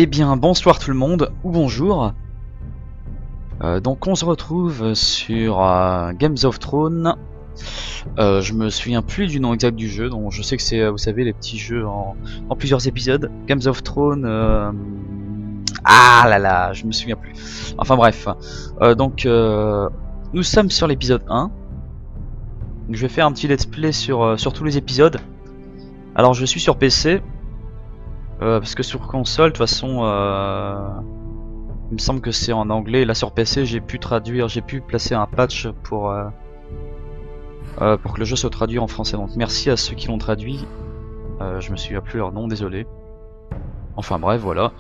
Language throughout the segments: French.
Eh bien bonsoir tout le monde, ou bonjour. Donc on se retrouve sur Games of Thrones. Je me souviens plus du nom exact du jeu, donc je sais que c'est, vous savez, les petits jeux en plusieurs épisodes. Games of Thrones... Ah là là, je me souviens plus. Enfin bref. Nous sommes sur l'épisode 1. Donc, je vais faire un petit let's play sur tous les épisodes. Alors je suis sur PC. Parce que sur console, de toute façon, il me semble que c'est en anglais. Là sur PC, j'ai pu traduire, j'ai pu placer un patch pour que le jeu soit traduit en français. Donc merci à ceux qui l'ont traduit. Je me souviens plus leur nom, désolé. Enfin bref, voilà.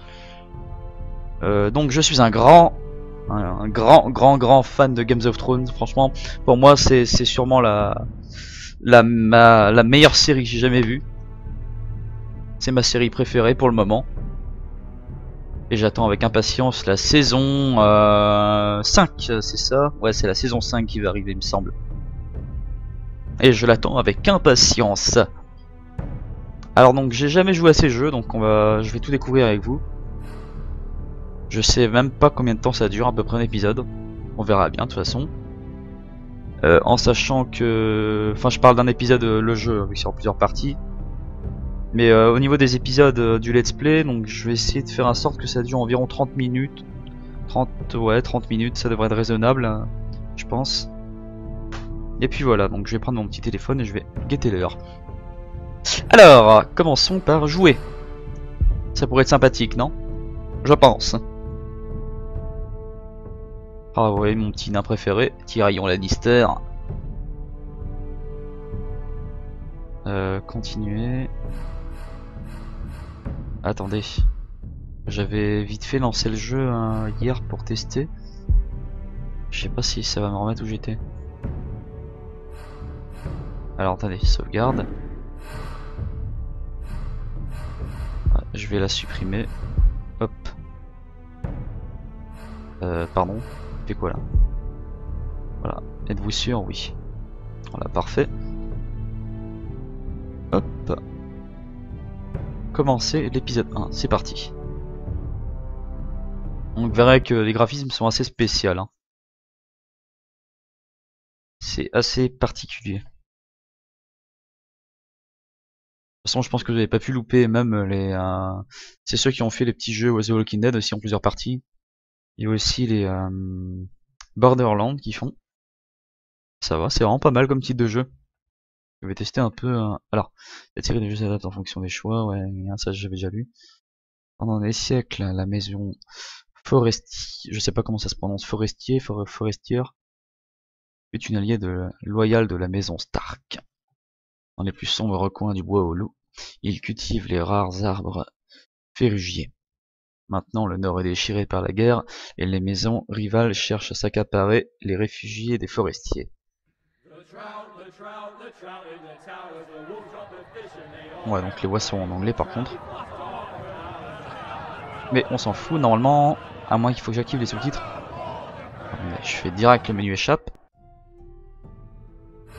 Donc je suis un grand fan de Games of Thrones. Franchement, pour moi, c'est sûrement la meilleure série que j'ai jamais vue. C'est ma série préférée pour le moment. Et j'attends avec impatience la saison 5, c'est ça? Ouais, c'est la saison 5 qui va arriver, il me semble. Et je l'attends avec impatience. Alors donc, j'ai jamais joué à ces jeux, donc je vais tout découvrir avec vous. Je sais même pas combien de temps ça dure, à peu près un épisode. On verra bien, de toute façon. En sachant que... Enfin, je parle d'un épisode, le jeu, oui, c'est en plusieurs parties. Mais au niveau des épisodes du let's play, donc je vais essayer de faire en sorte que ça dure environ 30 minutes. 30 minutes, ça devrait être raisonnable, je pense. Et puis voilà, donc je vais prendre mon petit téléphone et je vais guetter l'heure. Alors, commençons par jouer. Ça pourrait être sympathique, non? Je pense. Ah ouais, mon petit nain préféré, Tyrion Lannister. Continuer. Attendez, j'avais vite fait lancé le jeu hier pour tester. Je sais pas si ça va me remettre où j'étais. Alors attendez, sauvegarde. Ouais, je vais la supprimer. Hop. Pardon, fait quoi là? Voilà, êtes-vous sûr? Oui. Voilà, parfait. Hop. Commencer l'épisode 1, c'est parti. On verra que les graphismes sont assez spéciaux, hein. C'est assez particulier. De toute façon, je pense que vous n'avez pas pu louper même les... C'est ceux qui ont fait les petits jeux The Walking Dead aussi en plusieurs parties. Il y a aussi les Borderlands qui font. Ça va, c'est vraiment pas mal comme type de jeu. Je vais tester un peu... Alors, la série de jeux s'adapte en fonction des choix, ouais, ça j'avais déjà lu. Pendant des siècles, la maison Forestier, je sais pas comment ça se prononce, Forestière, est une alliée loyale de la maison Stark. Dans les plus sombres recoins du bois au loup, il cultive les rares arbres ferrugiers. Maintenant, le nord est déchiré par la guerre, et les maisons rivales cherchent à s'accaparer les réfugiés des forestiers. Ouais, donc les voix sont en anglais par contre. Mais on s'en fout, normalement, à moins qu'il faut que j'active les sous-titres. Je fais direct le menu échappe.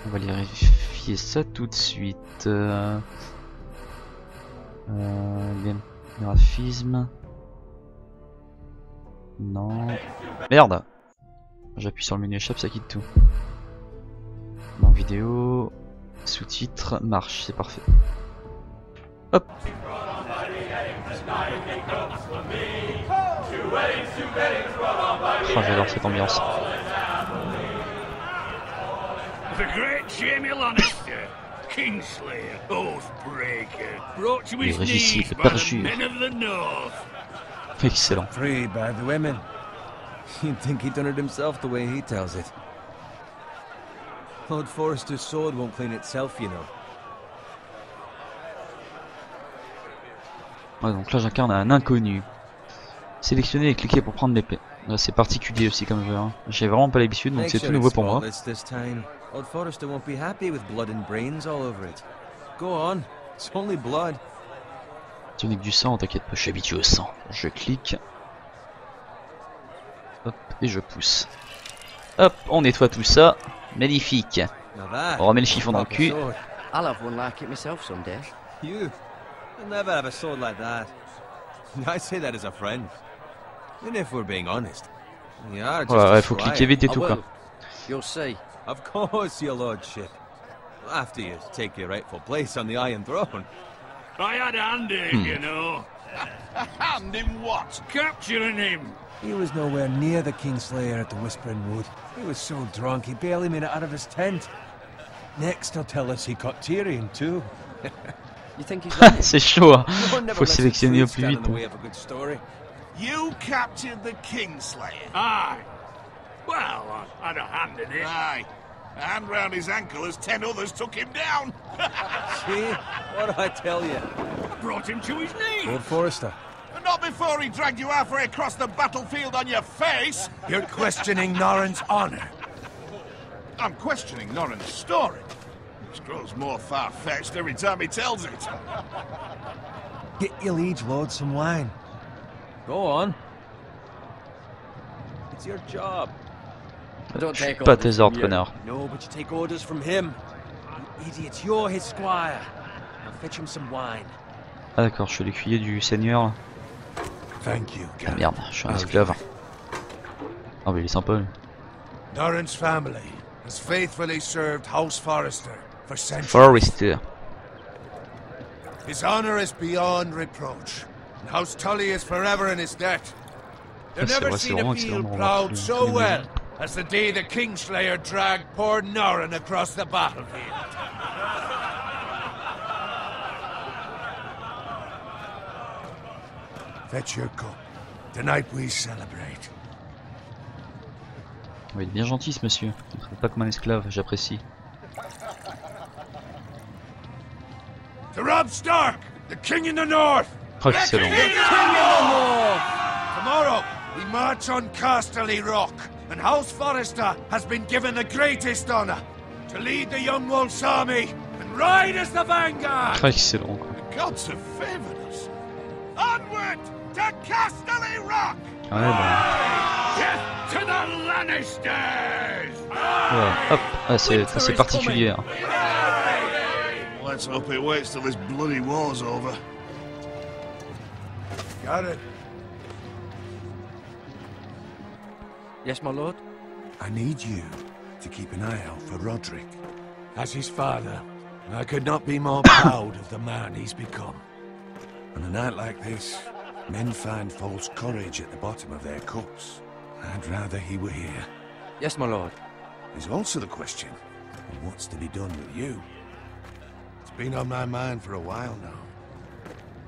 On va vérifier ça tout de suite. Graphisme. Non. Merde! J'appuie sur le menu échappe, ça quitte tout. Dans vidéo, sous-titres, marche, c'est parfait. Hop! Oh, j'adore cette ambiance. Les régicides, le perjure. Excellent. You'd think he'd done it himself the way he tells it. Lord Forrester's sword won't clean itself, you know. Ouais, donc là j'incarne un inconnu. Sélectionner et cliquer pour prendre l'épée. C'est particulier aussi comme jeu. Hein. J'ai vraiment pas l'habitude, donc c'est tout nouveau pour moi. Lord Forrester won't be happy with blood and brains all over it. Go on, it's only blood. Tunique du sang, t'inquiète pas, je suis habitué au sang. Je clique. Hop, et je pousse. Hop, on nettoie tout ça. Magnifique. On remet le chiffon dans le cul. I'll have one like it myself someday. You'll never have a sword like that. I say that as a friend. And if we're being honest, you are just Ouais, faut cliquer vite et tout quoi. You'll see. Of course, your lordship. After you take your rightful place on the Iron Throne. I had a hand in it, you know. A hand in what? Capturing him. He was nowhere near the Kingslayer at the Whispering Wood. He was so drunk he barely made it out of his tent. Next he'll tell us he caught Tyrion too. You think he's lying? C'est chaud, hein. Faut sélectionner au plus vite. You captured the Kingslayer? Aye. Well, I had a hand in it. Aye. A hand round his ankle as 10 others took him down. See? What did I tell you? I brought him to his knees. Lord Forrester. And not before he dragged you halfway across the battlefield on your face. You're questioning Norrin's honor. I'm questioning Norrin's story. Which grows more far-fetched every time he tells it. Get your liege lord some wine. Go on. It's your job. Don't Je suis take pas orders tes from ordres, you. connard. No, but you take orders from him. You idiot, you're his squire. Now fetch him some wine. Ah d'accord, je suis l'écuyer du seigneur. Là. Thank you, Ah merde, je suis un esclave. Ah mais il est sympa lui. Norrin's family has faithfully served House Forrester for centuries. Forrester. His honor is beyond reproach, and House Tully is forever in his debt. They've C'est never vrai, c'est seen vraiment a excellent. field On va plowed tous so les well maisons. as the day the Kingslayer dragged poor Norrin across the battlefield. Fetch your cup. Tonight we celebrate. Il est bien gentil ce monsieur. Il ne traite pas comme un esclave, j'apprécie. To Robb Stark, the king in the north. Oh, excellent. Tomorrow, we march on Casterly Rock, and House Forrester has been given the greatest honor to lead the Young Wolf's army and ride as the vanguard. Ah, excellent. Quoi. The gods have favored us. Onward to Casterly Rock! Ouais, bah. Death to the Lannisters! Ouais, hop, ah, c'est particulier. Hein. Let's hope it waits till this bloody war's over. Got it. Yes, my lord? I need you to keep an eye out for Roderick. As his father, I could not be more proud of the man he's become. On a night like this, men find false courage at the bottom of their cups. I'd rather he were here. Yes, my lord. There's also the question of what's to be done with you. It's been on my mind for a while now.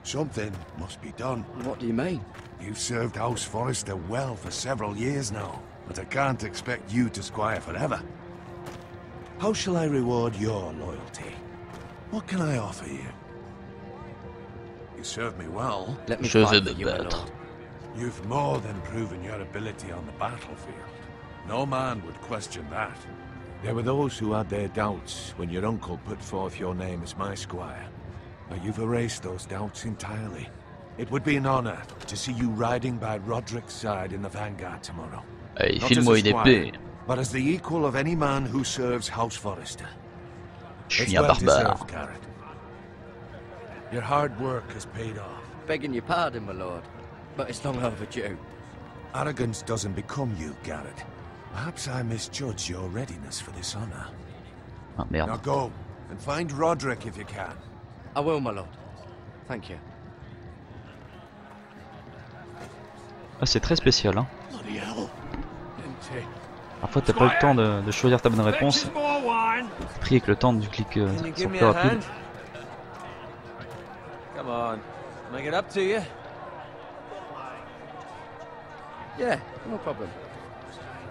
Something must be done. What do you mean? You've served House Forrester well for several years now, but I can't expect you to squire forever. How shall I reward your loyalty? What can I offer you? You served me well. Let me Je vais fight me for you, my battre. lord. You've more than proven your ability on the battlefield. No man would question that. There were those who had their doubts when your uncle put forth your name as my squire. But you've erased those doubts entirely. It would be an honor to see you riding by Roderick's side in the vanguard tomorrow. Allez, Not file-moi as a une épée. squire, but as the equal of any man who serves House Forrester. Je It's suis un well barbare. deserved, Garrett. Your hard work has paid off. Begging your pardon, my lord, but it's long overdue. Arrogance doesn't become you, Garrett. Perhaps I misjudge your readiness for this honor. Ah Now merde. go, and find Roderick if you can. I will, my lord. Thank you. Ah, c'est très spécial. Hein. Bloody hell. Parfois t'as pas le temps de choisir ta bonne réponse. Fetch us more wine. Pris avec le temps du clic Can you sur give me plus a rapide. hand? Come on. Can I get up to you? Yeah, no problem.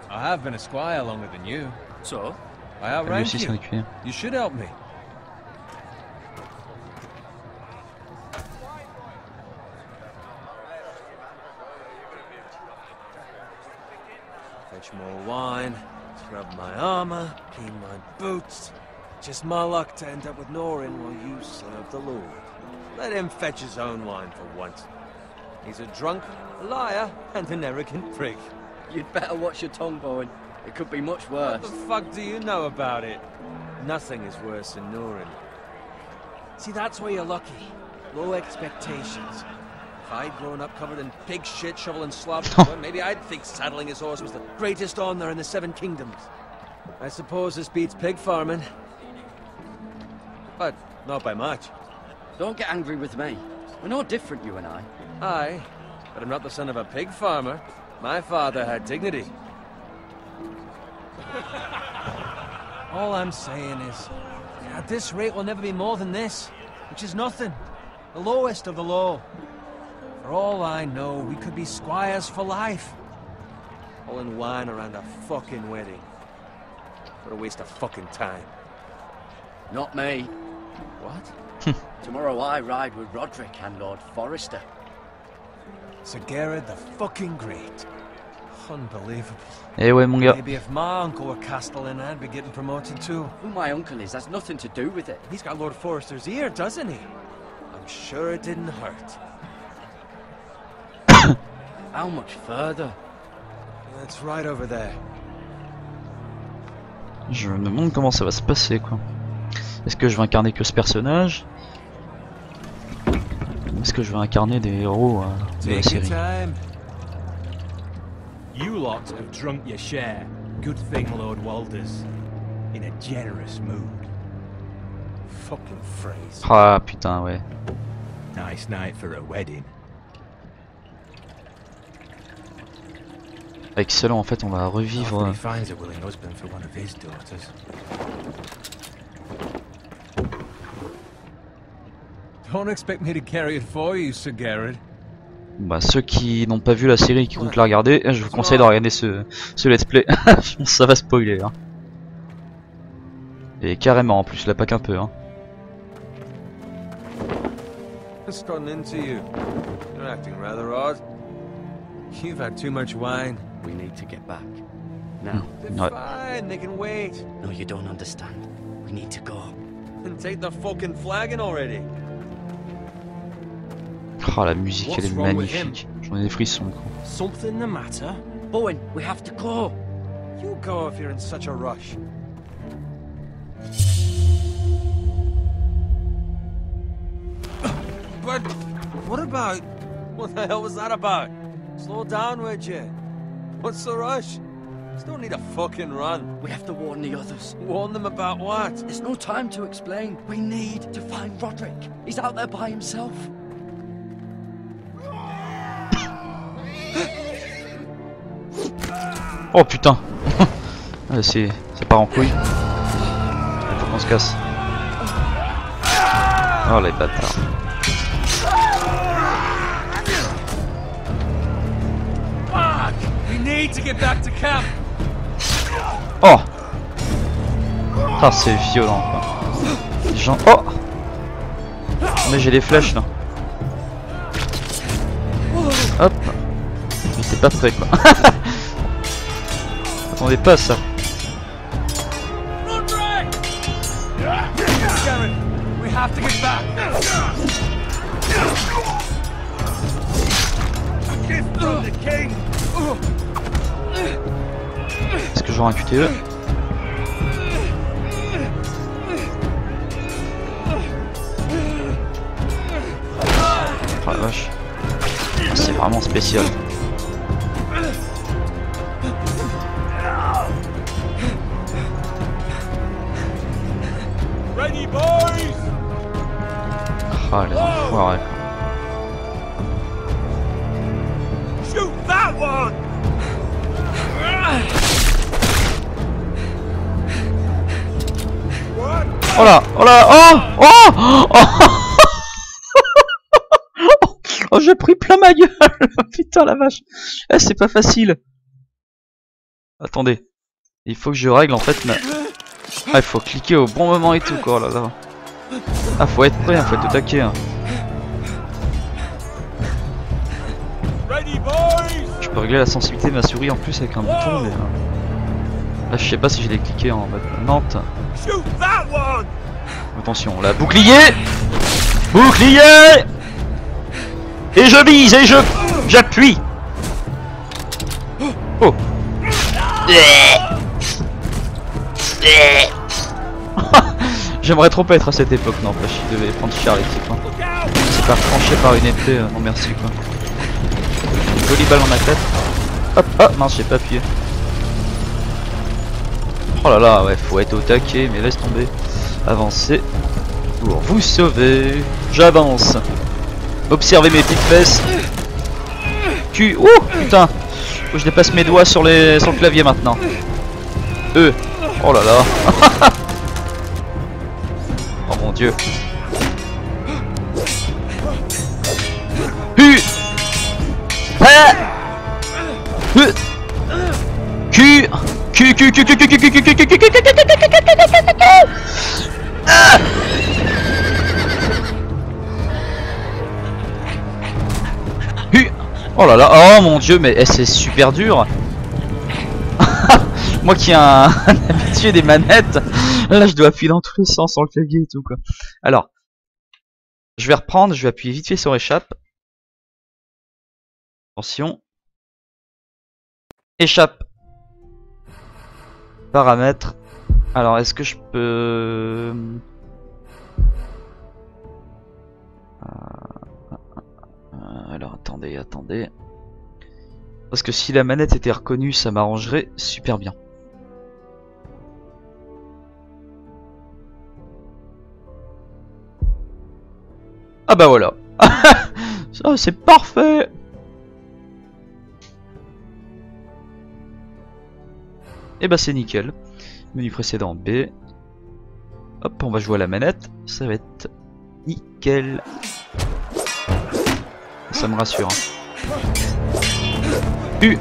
I have been a squire longer than you. So, I Lui aussi outrank c'est un you. écuyer. You should help me. Fetch more wine, scrub my armor, clean my boots. Just my luck to end up with Norin while you serve the Lord. Let him fetch his own wine for once. He's a drunk, a liar, and an arrogant prick. You'd better watch your tongue, Bowen. It could be much What worse. the fuck do you know about it? Nothing is worse than Norin. See, that's where you're lucky. Low expectations. If I'd grown up covered in pig shit, shoveling slop, well, maybe I'd think saddling his horse was the greatest honor in the Seven Kingdoms. I suppose this beats pig farming. But not by much. Don't get angry with me. We're no different, you and I. Aye, but I'm not the son of a pig farmer. My father had dignity. All I'm saying is, at this rate we'll never be more than this, which is nothing. The lowest of the low. For all I know, we could be squires for life. Pulling wine around a fucking wedding. What a waste of fucking time. Not me. What? Tomorrow I ride with Roderick and Lord Forrester. Sir Garrett the fucking Great. Unbelievable. Eh ouais mon gars. Maybe if my uncle were Castellan, I'd be getting promoted too. Who my uncle is has nothing to do with it. He's got Lord Forrester's ear, doesn't he? I'm sure it didn't hurt. How much further? That's right over there. Je me demande comment ça va se passer quoi. Est-ce que je vais incarner que ce personnage? Est-ce que je vais incarner des héros de la Take your série? time. You lot have drunk your share. Good thing Lord Walder's in a generous mood. Fucking phrase. Ah putain ouais. Nice night for a wedding. Excellent, en fait on va After revivre. he finds a willing husband for one of his daughters. Don't expect me to carry it for you, Sir Garrett. Bah, ceux qui n'ont pas vu la série et qui comptent la regarder, je vous conseille de regarder ce let's play. Je pense que ça va spoiler. Hein. Et carrément en plus, là pas qu'un peu. Hein. What's gotten into you? You're acting rather odd. You've had too much wine. We need to get back. Now. They're fine, they can wait. No, you don't understand. We need to go. And take the fucking flagon already. Oh la musique elle est What's wrong with magnifique. J'en ai des frissons. Quoi. Something the matter? Bowen, we have to go. You go if you're in such a rush. But what about? What the hell was that about? Slow down, would you? What's the rush? Just don't need a fucking run. We have to warn the others. Warn them about what? There's no time to explain. We need to find Roderick. He's out there by himself. Oh putain. C'est ça part en couille. Faut qu'on se casse. Oh les bâtards. Fuck! We need to get back to camp. Oh. Ah c'est violent quoi. Les gens... Oh. Mais j'ai des flèches là. Hop. J'étais pas prêt quoi. Attendez pas à ça. Garrett, we have to get back. A gift from the king. Est-ce que j'aurai un QTE? Oh la vache. C'est vraiment spécial. Ready, boys. Ah les enfoirés. Shoot that one. What? Oh là, oh là, oh, oh, oh. Oh j'ai pris plein ma gueule. Putain la vache. Eh, c'est pas facile. Attendez. Il faut que je règle en fait ma... Ah, il faut cliquer au bon moment et tout quoi, là là. Ah, faut être prêt, faut être au taquet. Hein. Je peux régler la sensibilité de ma souris en plus avec un bouton, mais là je sais pas si je l'ai cliqué en mode Nantes. Attention, là, bouclier! Bouclier! Et je vise et j'appuie! Oh! J'aimerais trop pas être à cette époque, non, je devais prendre cher les types. Hein. C'est pas tranché par une épée, non merci quoi. Une jolie balle dans ma tête. Hop, hop, mince, j'ai pas appuyé. Oh là là, ouais, faut être au taquet, mais laisse tomber. Avancez pour vous sauver. J'avance. Observez mes petites fesses. Cul. Oh putain. Faut que je dépasse mes doigts sur le clavier maintenant. Oh là là. Oh mon dieu. Oh là là, oh mon dieu, mais c'est super dur. Moi qui ai un habitué des manettes, là je dois appuyer dans tous les sens sur le clavier et tout quoi. Alors, je vais reprendre, je vais appuyer vite fait sur échappe. Attention. Échappe. Paramètres. Alors est-ce que je peux... Alors attendez. Parce que si la manette était reconnue, ça m'arrangerait super bien. Ah bah voilà. Ça c'est parfait. Et bah c'est nickel. Menu précédent B. Hop, on va jouer à la manette. Ça va être nickel. Ça me rassure. Hu.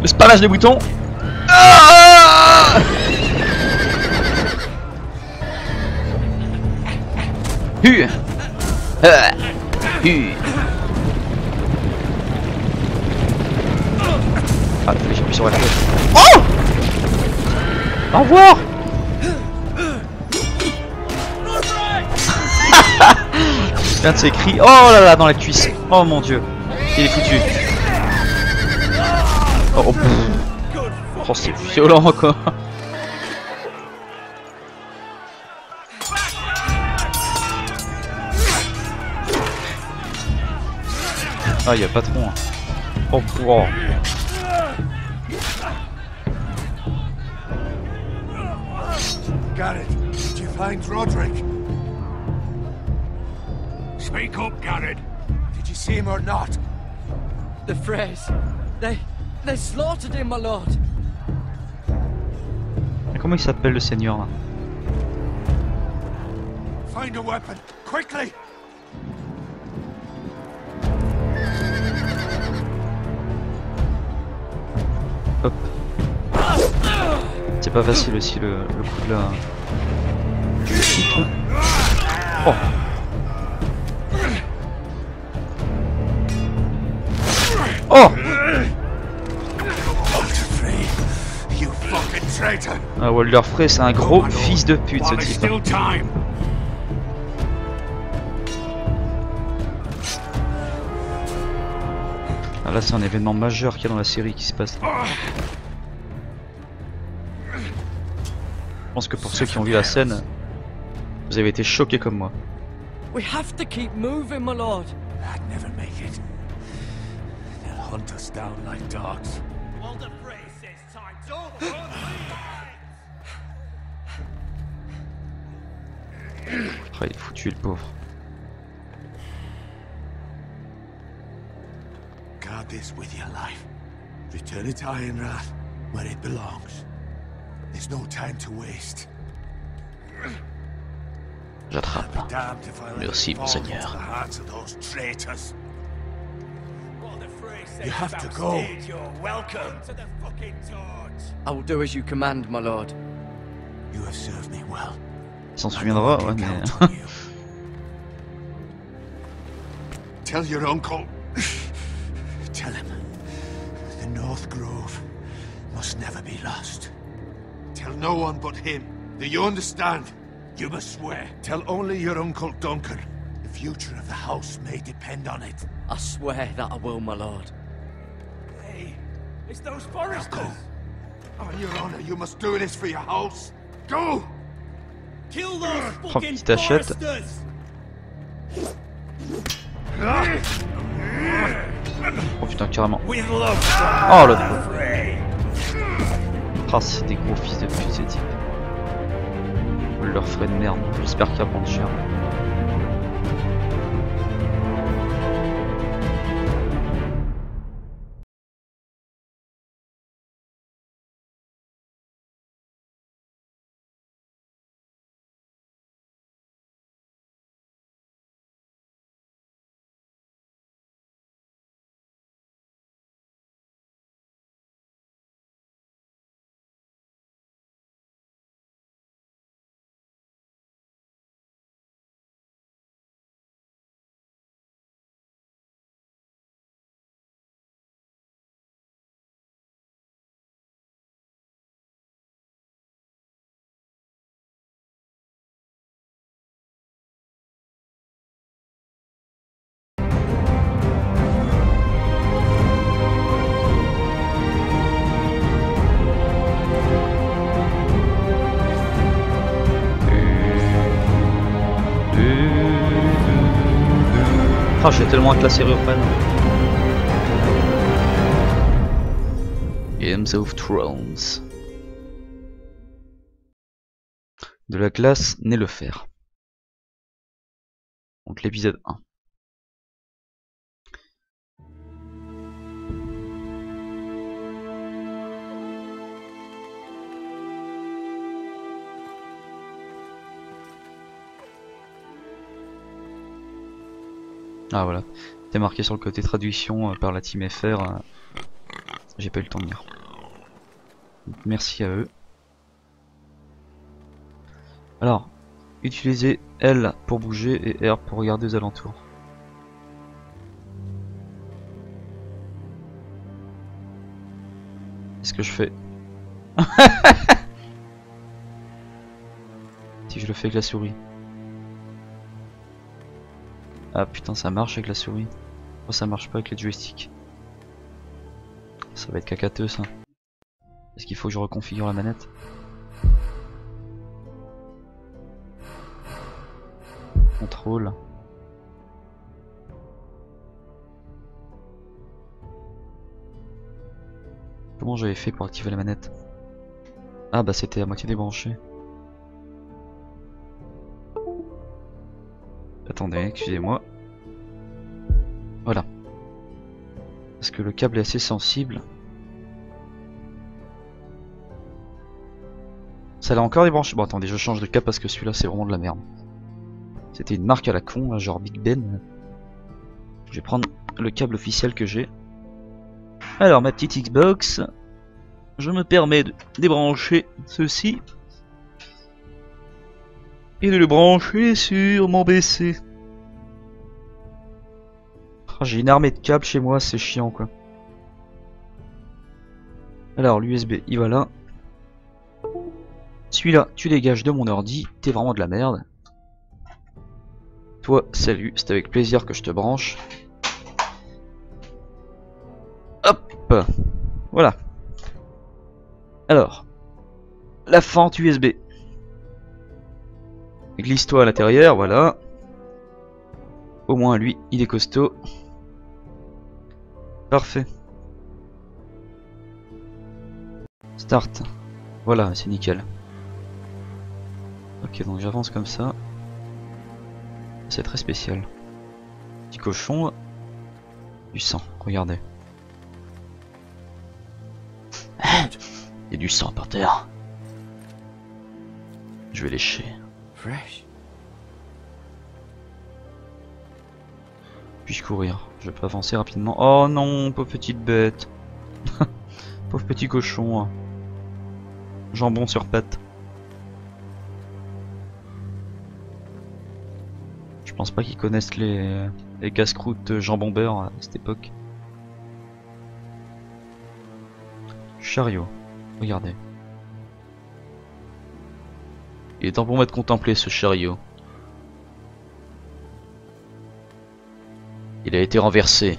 Le spammage des boutons. Ah, j'appuie sur la flèche. Oh! Au revoir! Viens de ces cris. Oh là là, dans la cuisse. Oh mon dieu. Il est foutu. Oh, oh c'est violent quoi. Ah, y'a pas trop. Hein. Oh, oh. Garrett, did you find Roderick? Speak up, Garrett. Did you see him or not? The Freys. They slaughtered him, my lord. Comment il s'appelle le seigneur là? Find a weapon, quickly! Hop. C'est pas facile aussi le coup de la... Oh. Oh. You fucking traitor! Ah, Walder Frey, c'est un gros fils de pute ce type. Ah, là c'est un événement majeur qu'il y a dans la série qui se passe. Je pense que pour ceux qui ont vu la scène, vous avez été choqués comme moi. We have to keep moving, my lord. I'd never make it. They'll hunt us down like dogs. Walder Frey says time's over. Ah, il est foutu le pauvre. Guard this with your life. Return it to Ironrath, where it belongs. There's no time to waste. J'attrape. I'll be damned if I let Merci, it fall monseigneur. into the hearts of those traitors. Walder Frey You have to go. I will do as you command, my lord. You have served me well. Il s'en souviendra, ouais, mais... Count on you. Tell your uncle. Tell him. The North Grove must never be lost. Tell no one but him. Do you understand? You must swear. Tell only your Uncle Duncan. The future of the house may depend on it. I swear that I will, my lord. Hey, it's those foresters. On your honor, you must do this for your house. Go! Kill those Oh, fucking petite hachette. foresters. Oh putain, carrément. We love Oh l'autre. Ah, c'est des gros fils de pute ces types. Leur frais de merde. J'espère qu'ils apprennent cher. Ah, j'ai tellement hâte que la série reprenne. Games of Thrones. De la classe Nélefer. Donc l'épisode 1. Ah voilà, c'est marqué sur le côté traduction par la team FR. J'ai pas eu le temps de lire. Donc, merci à eux. Alors, utilisez L pour bouger et R pour regarder aux alentours. Qu'est-ce que je fais? Si je le fais avec la souris. Ah putain, ça marche avec la souris. Oh, ça marche pas avec les joysticks. Ça va être cacateux ça. Est-ce qu'il faut que je reconfigure la manette? Contrôle. Comment j'avais fait pour activer la manette? Ah bah c'était à moitié débranché. Attendez, excusez-moi. Voilà. Parce que le câble est assez sensible. Ça l'a encore débranché. Bon attendez, je change de câble parce que celui-là c'est vraiment de la merde. C'était une marque à la con, genre Big Ben. Je vais prendre le câble officiel que j'ai. Alors ma petite Xbox. Je me permets de débrancher ceci. Et de le brancher sur mon PC. Oh, j'ai une armée de câbles chez moi, c'est chiant quoi. Alors l'USB il va là. Celui-là tu dégages de mon ordi, t'es vraiment de la merde. Toi salut, c'est avec plaisir que je te branche. Hop, voilà. Alors, la fente USB. Glisse-toi à l'intérieur, voilà. Au moins lui, il est costaud. Parfait. Start. Voilà, c'est nickel. Ok, donc j'avance comme ça. C'est très spécial. Petit cochon. Du sang, regardez. Il y a du sang par terre. Je vais lécher. Fresh. Puis-je courir? je vais pas avancer rapidement. Oh non, pauvre petite bête. Pauvre petit cochon. Hein. Jambon sur pattes. Je pense pas qu'ils connaissent les casse-croûtes jambon beurre à cette époque. Chariot. Regardez. Il est temps pour moi de contempler ce chariot. Il a été renversé.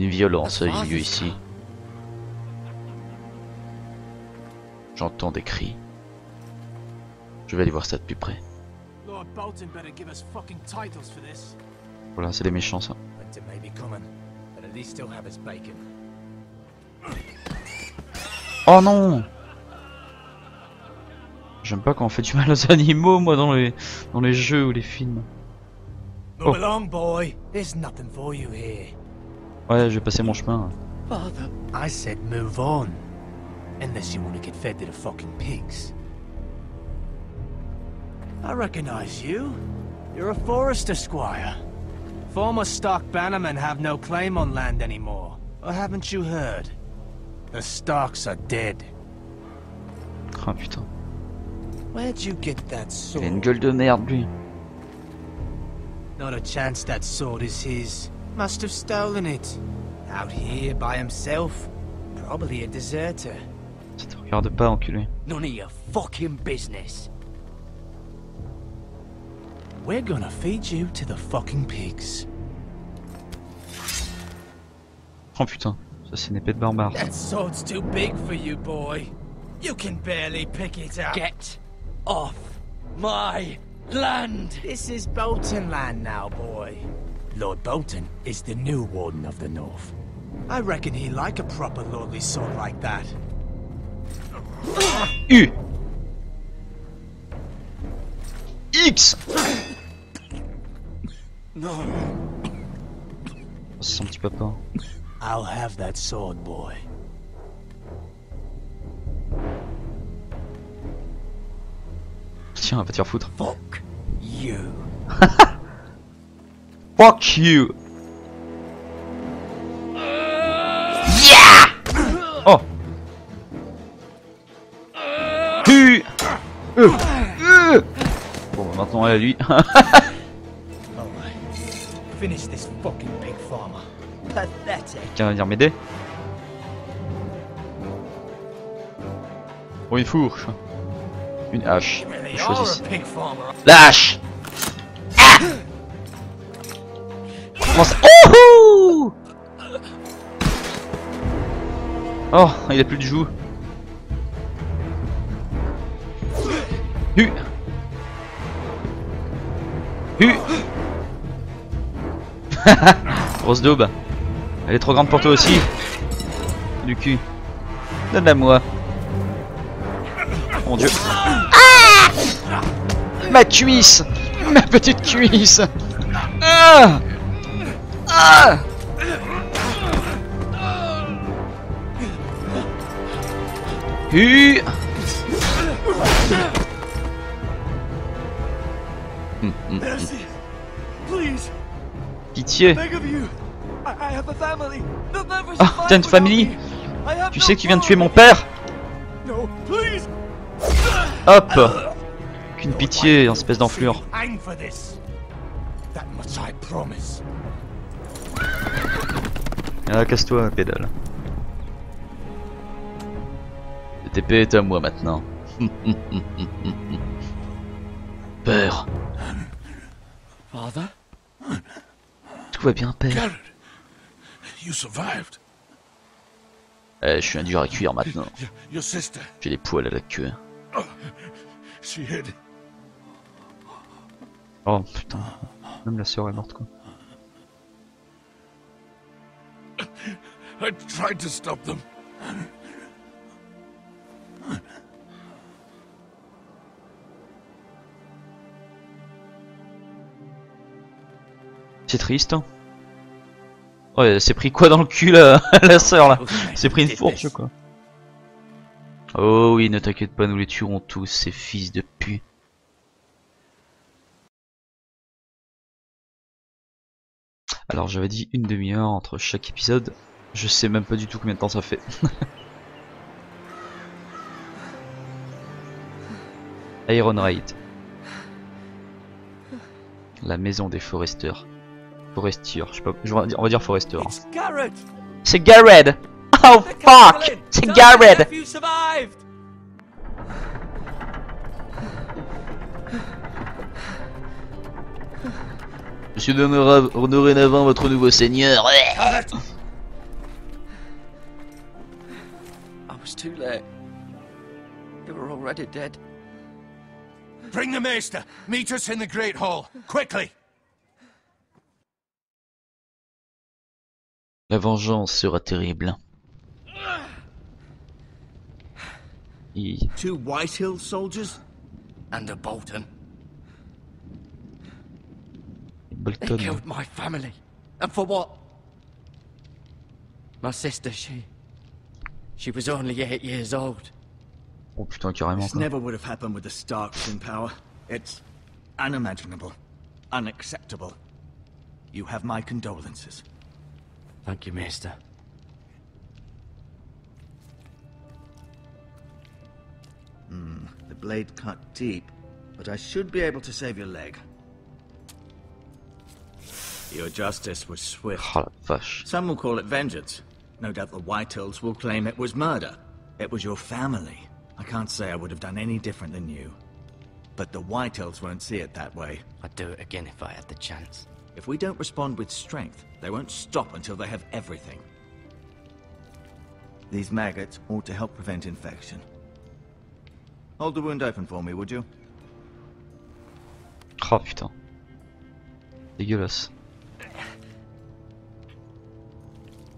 Une violence a eu lieu ici. J'entends des cris. Je vais aller voir ça de plus près. Lord Bolton better give us fucking titles for this. Voilà, c'est des méchants ça. Winter may be coming, but at least he'll have his bacon. Oh non! J'aime pas quand on fait du mal aux animaux, moi, dans les jeux ou les films. Move along, boy. There's nothing for you here. Ouais, je vais passer mon chemin. Father, I said move on. Unless you want to get fed to the fucking pigs. I recognize you. You're a Forester squire. Former Stark bannermen have no claim on land anymore. Or haven't you heard? The Starks are dead. Ah putain. Where'd you get that Il a une sword? gueule de merde, lui. Not a chance that sword is his. Must have stolen it. Out here by himself. Probably a deserter. Ça te regarde pas, enculé. none of your fucking business. We're gonna feed you to the fucking pigs. Oh putain, ça c'est une épée de barbare. That sword's too big for you, boy. You can barely pick it up. Get off my land! This is Bolton land now, boy. Lord Bolton is the new Warden of the North. I reckon he like a proper lordly sword like that. U X. No. C'est son petit papa. I'll have that sword, boy. Tiens, va te faire foutre. Fuck you. Fuck you. Oh. U. Bon, maintenant elle à lui. Alright. Finish this fucking pig farmer. Pathetic. Quelqu'un va venir m'aider. Oh, une fourche. Une hache. Really Je are choisis. a pig farmer. La hache. Ah. Comment ça... Oh, oh, il a plus de joues. Hu. Hu. Grosse daube. Elle est trop grande pour toi aussi. Du cul. Donne-la moi. Mon dieu. Ah, ma cuisse. Ma petite cuisse. Ah. Ah. Hu. Mercy. Please, Pitié. beg of you. I have a family. They'll never Ah, survive t'as une without famille? me. I have Tu no sais qui vient de tuer mon father. père? No, please. Hop. Qu'une pitié, espèce d'enflure. Hang for this. That much I promise. Ah, casse-toi, pédale. Cette épée est à moi maintenant. Père. Father? Tout va bien, père. Garrett, you survived. Je suis un dur à cuire maintenant. Your sister, J'ai les poils à la queue. she hid. Oh putain. Même la sœur est morte, quoi. I tried to stop them. C'est triste. Hein. Oh, elle s'est pris quoi dans le cul, là, la sœur, là? Elle s'est pris une fourche, quoi. Oh oui, ne t'inquiète pas, nous les tuerons tous, ces fils de pute. Alors j'avais dit une demi-heure entre chaque épisode. Je sais même pas du tout combien de temps ça fait. Iron Raid. La maison des foresteurs. Forestiers, je sais pas, on va dire foresteurs. It's Garrett! C'est Garrett! Oh fuck! C'est Garrett! You survived! Je suis dorénavant votre nouveau seigneur. I was too late. They were already dead. Bring the Maester! Meet us in the Great Hall! Quickly! La vengeance sera terrible. Two Whitehill soldiers? And a Bolton. They Bolton. killed my family. And for what? My sister, she was only 8 years old. Oh putain, carrément This quoi. never would have happened with the Starks in power. It's unimaginable. Unacceptable. You have my condolences. Thank you, Maester. The blade cut deep, but I should be able to save your leg. Your justice was swift. Oh la vache. Some will call it vengeance. No doubt the Whitehills will claim it was murder. It was your family. I can't say I would have done any different than you. But the Whitehills won't see it that way. I'd do it again if I had the chance. If we don't respond with strength, they won't stop until they have everything. These maggots ought to help prevent infection. Hold the wound open for me, would you? Oh putain. Dégueulasse.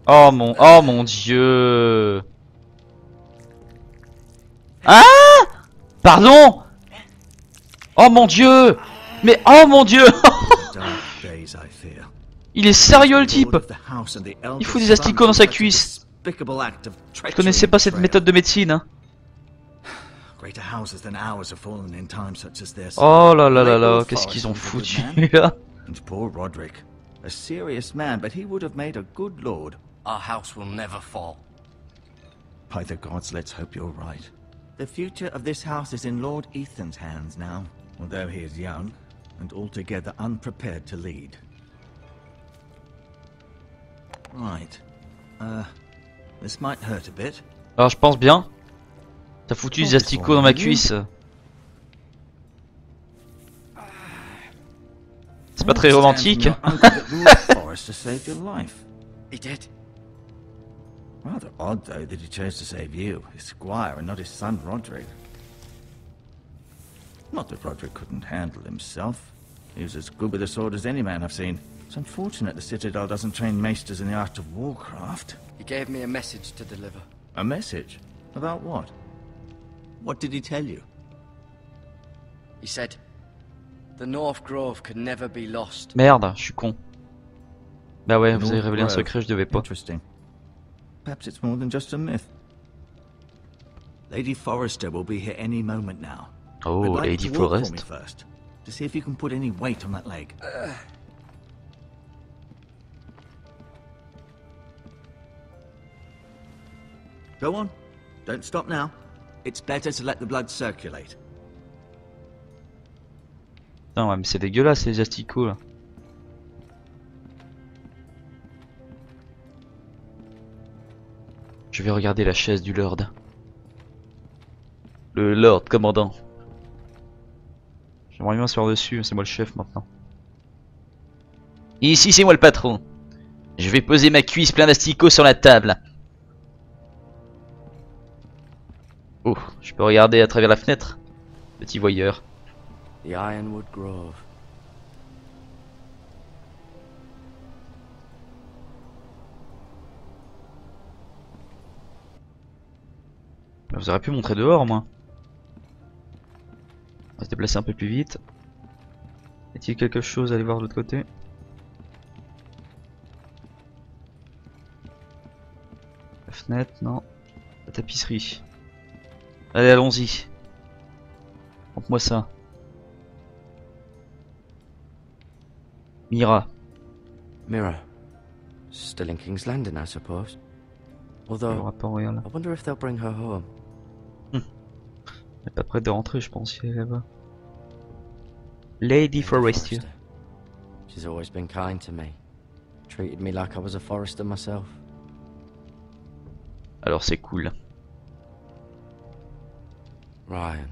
Oh mon dieu. Ah! Pardon! Oh mon dieu! Mais oh mon dieu! Dark days, I fear. Il est sérieux le type! Lord of the house and the Il fout eldest des asticots dans sa son of such a cuisse. despicable act of Je treachery connaissais pas and cette betrayal. méthode de médecine. Hein. Greater houses than ours have fallen in times such as this. Oh là là là Great là, Wolf qu'est-ce Forest qu'ils ont was a good foutu man. là? And poor Roderick. A serious man, but he would have made a good lord. Our house will never fall. By the gods, let's hope you're right. The future of this house is in Lord Ethan's hands now, although he is young and altogether unprepared to lead. Right. This might hurt a bit. Alors je pense bien. T'as foutu des asticots dans ma cuisse. C'est pas très romantique. Forest to save your life. He did. Rather odd, though, that he chose to save you, his squire, and not his son Roderick. Not that Roderick couldn't handle himself. He was as good with a sword as any man I've seen. It's unfortunate the Citadel doesn't train maesters in the art of warcraft. He gave me a message to deliver. A message? About what? What did he tell you? He said, the North Grove could never be lost. Merde, je suis con. Bah ouais, vous avez North révélé un Grove. secret, je devais pas. Interesting. Perhaps it's more than just a myth. Lady Forrester will be here any moment now. Oh, I'd like Lady you to walk for me Forest. first, to see if you can put any weight on that leg. Go on. Don't stop now. It's better to let the blood circulate. Putain, ouais, mais c'est dégueulasse les asticots là. Je vais regarder la chaise du Lord. Le Lord commandant. J'aimerais bien m'asseoir dessus, c'est moi le chef maintenant. Ici c'est moi le patron. Je vais poser ma cuisse plein d'asticots sur la table. Oh, je peux regarder à travers la fenêtre. Petit voyeur. The Ironwood Grove. Vous auriez pu montrer dehors au moins. On va se déplacer un peu plus vite. Est-il quelque chose à aller voir de l'autre côté? La fenêtre, non. La tapisserie. Allez, allons-y. Montre-moi ça. Mira. Mirror. Still in King's Landing, I suppose. Le Although, rapport royal. I wonder if they'll bring her home. Elle est pas prête de rentrer, je pense, si elle est là-bas. Lady Forrester. She's always been kind to me. Treated me like I was a Forrester myself. Alors c'est cool. Ryan.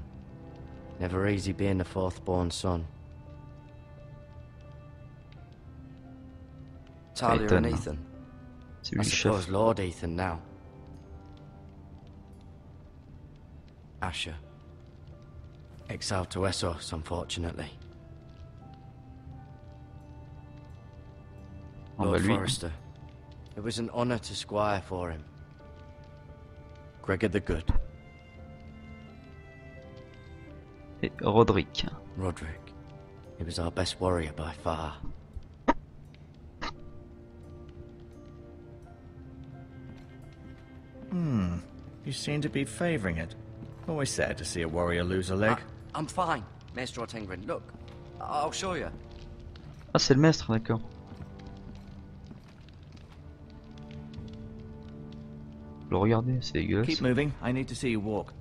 Never easy being the fourth-born son. Talia and Ethan. Ethan. C'est I lui le chef. suppose Lord Ethan now. Asher. Exiled to Essos, unfortunately. Oh, bah Lord lui. Forrester. It was an honor to squire for him. Gregor the Good. Et Roderick. Roderick. He was our best warrior by far. You seem to be favoring it. Always sad to see a warrior lose a leg. I'm fine, Maester Ortengrin. Look, I'll show you. Ah, c'est le maître, d'accord. Le regarder, c'est dégueulasse. Keep moving. I need to see you walk.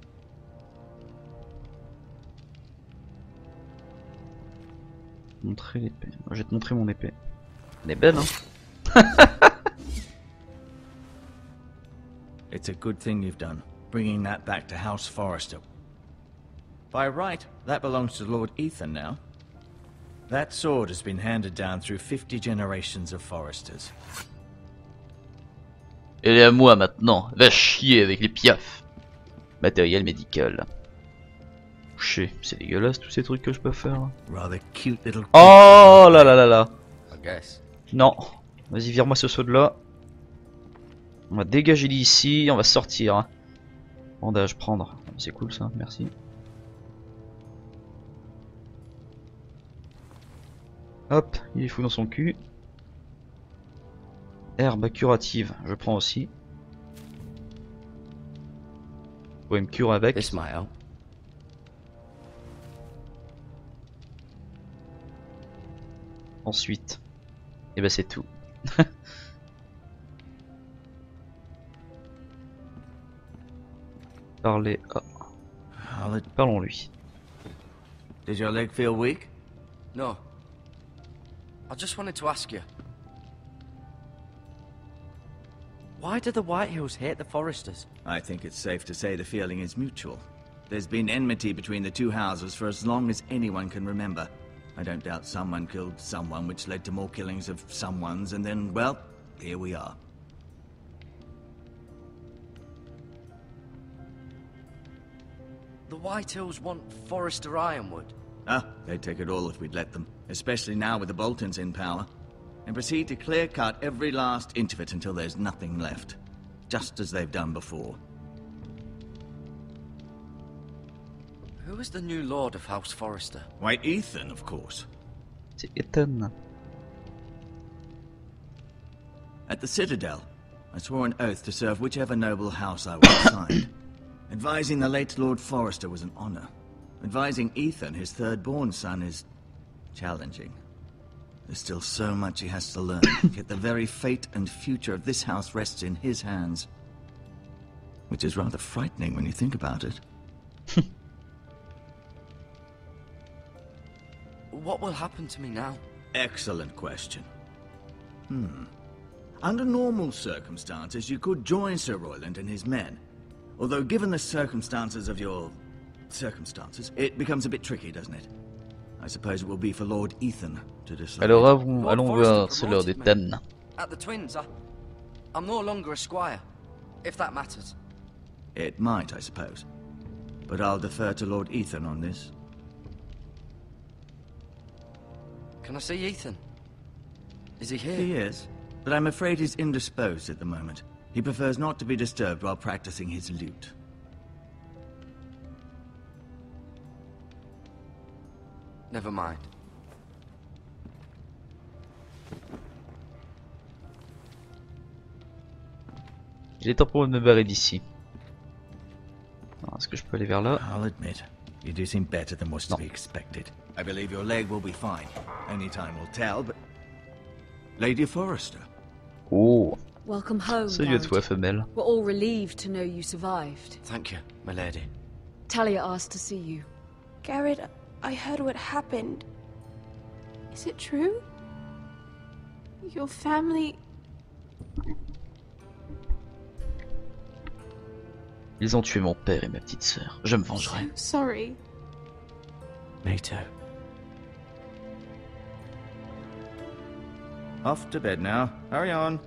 Montrer l'épée. Je vais te montrer mon épée. Elle est belle, hein. It's a good thing you've done, bringing that back to House Forrester. By right, that belongs to Lord Ethan now. That sword has been handed down through 50 generations of Forresters. Elle est à moi maintenant. Va chier avec les piafs. Matériel médical. Chier, c'est dégueulasse tous ces trucs que je peux faire. Rather cute little. Oh là là là là. I guess. Non. Vas-y, vire-moi ce saut de là. On va dégager d'ici, on va sortir. Bandage, prendre. C'est cool ça, merci. Hop, il est fou dans son cul. Herbe curative, je prends aussi. Vous pouvez me curer avec. This might help. Ensuite, et ben c'est tout. Parlez. Ah. Parlons-lui. Does your leg feel weak? No. I just wanted to ask you. Why do the Whitehills hate the Forresters? I think it's safe to say the feeling is mutual. There's been enmity between the two houses for as long as anyone can remember. I don't doubt someone killed someone, which led to more killings of someones, and then, well, here we are. The Whitehills want Forrester Ironwood. Ah, they'd take it all if we'd let them, especially now with the Boltons in power, and proceed to clear-cut every last inch of it until there's nothing left, just as they've done before. Who is the new Lord of House Forrester? White Ethan, of course. C'est Ethan. At the Citadel, I swore an oath to serve whichever noble house I was assigned. Advising the late Lord Forrester was an honor. Advising Ethan, his third-born son, is challenging. There's still so much he has to learn, yet the very fate and future of this house rests in his hands. Which is rather frightening when you think about it. What will happen to me now? Excellent question. Under normal circumstances, you could join Sir Royland and his men. Although given the circumstances of your... circumstances, it becomes a bit tricky, doesn't it? I suppose it will be for Lord Ethan to decide. Alors Lord allons Forrester voir, c'est l'heure promoted d'Ethan. At the Twins, I'm no longer a squire, if that matters. It might, I suppose. But I'll defer to Lord Ethan on this. Can I see Ethan? Is he here? He is, but I'm afraid he's indisposed at the moment. He prefers not to be disturbed while practicing his lute. Never mind. Il est temps pour moi de me barrer d'ici. Est-ce que je peux aller vers là? I'll admit, you do seem better than was to be expected. I believe your leg will be fine. Only time will tell, but... Lady Forrester. Oh, Welcome home, salut à toi, Garrett. femelle. We're all relieved to know you survived. Thank you, my lady. Talia asked to see you. Garrett, I heard what happened. Is it true? Your family... Ils ont tué mon père et ma petite sœur. Je me vengerai. So sorry. Me too. Off to bed now. Hurry on.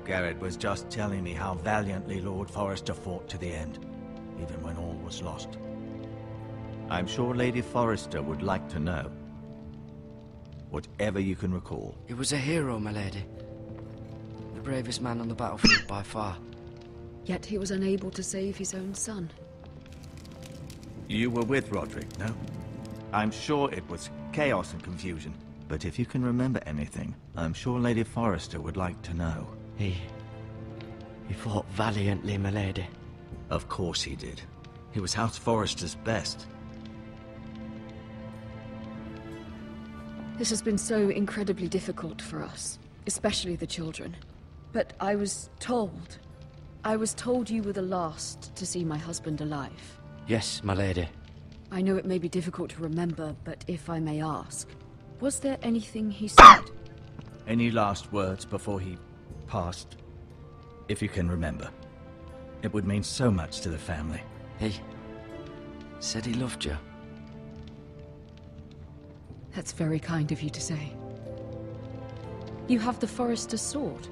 Garrett was just telling me how valiantly Lord Forrester fought to the end, even when all was lost. I'm sure Lady Forrester would like to know. Whatever you can recall. He was a hero, my lady. The bravest man on the battlefield by far. Yet he was unable to save his own son. You were with Roderick, no? I'm sure it was chaos and confusion. But if you can remember anything, I'm sure Lady Forrester would like to know. He fought valiantly, my lady. Of course he did. He was House Forrester's best. This has been so incredibly difficult for us, especially the children. But I was told you were the last to see my husband alive. Yes, my lady. I know it may be difficult to remember, but if I may ask, was there anything he said? Any last words before he passed? If you can remember. It would mean so much to the family. He said he loved you. That's very kind of you to say. You have the Forrester's sword.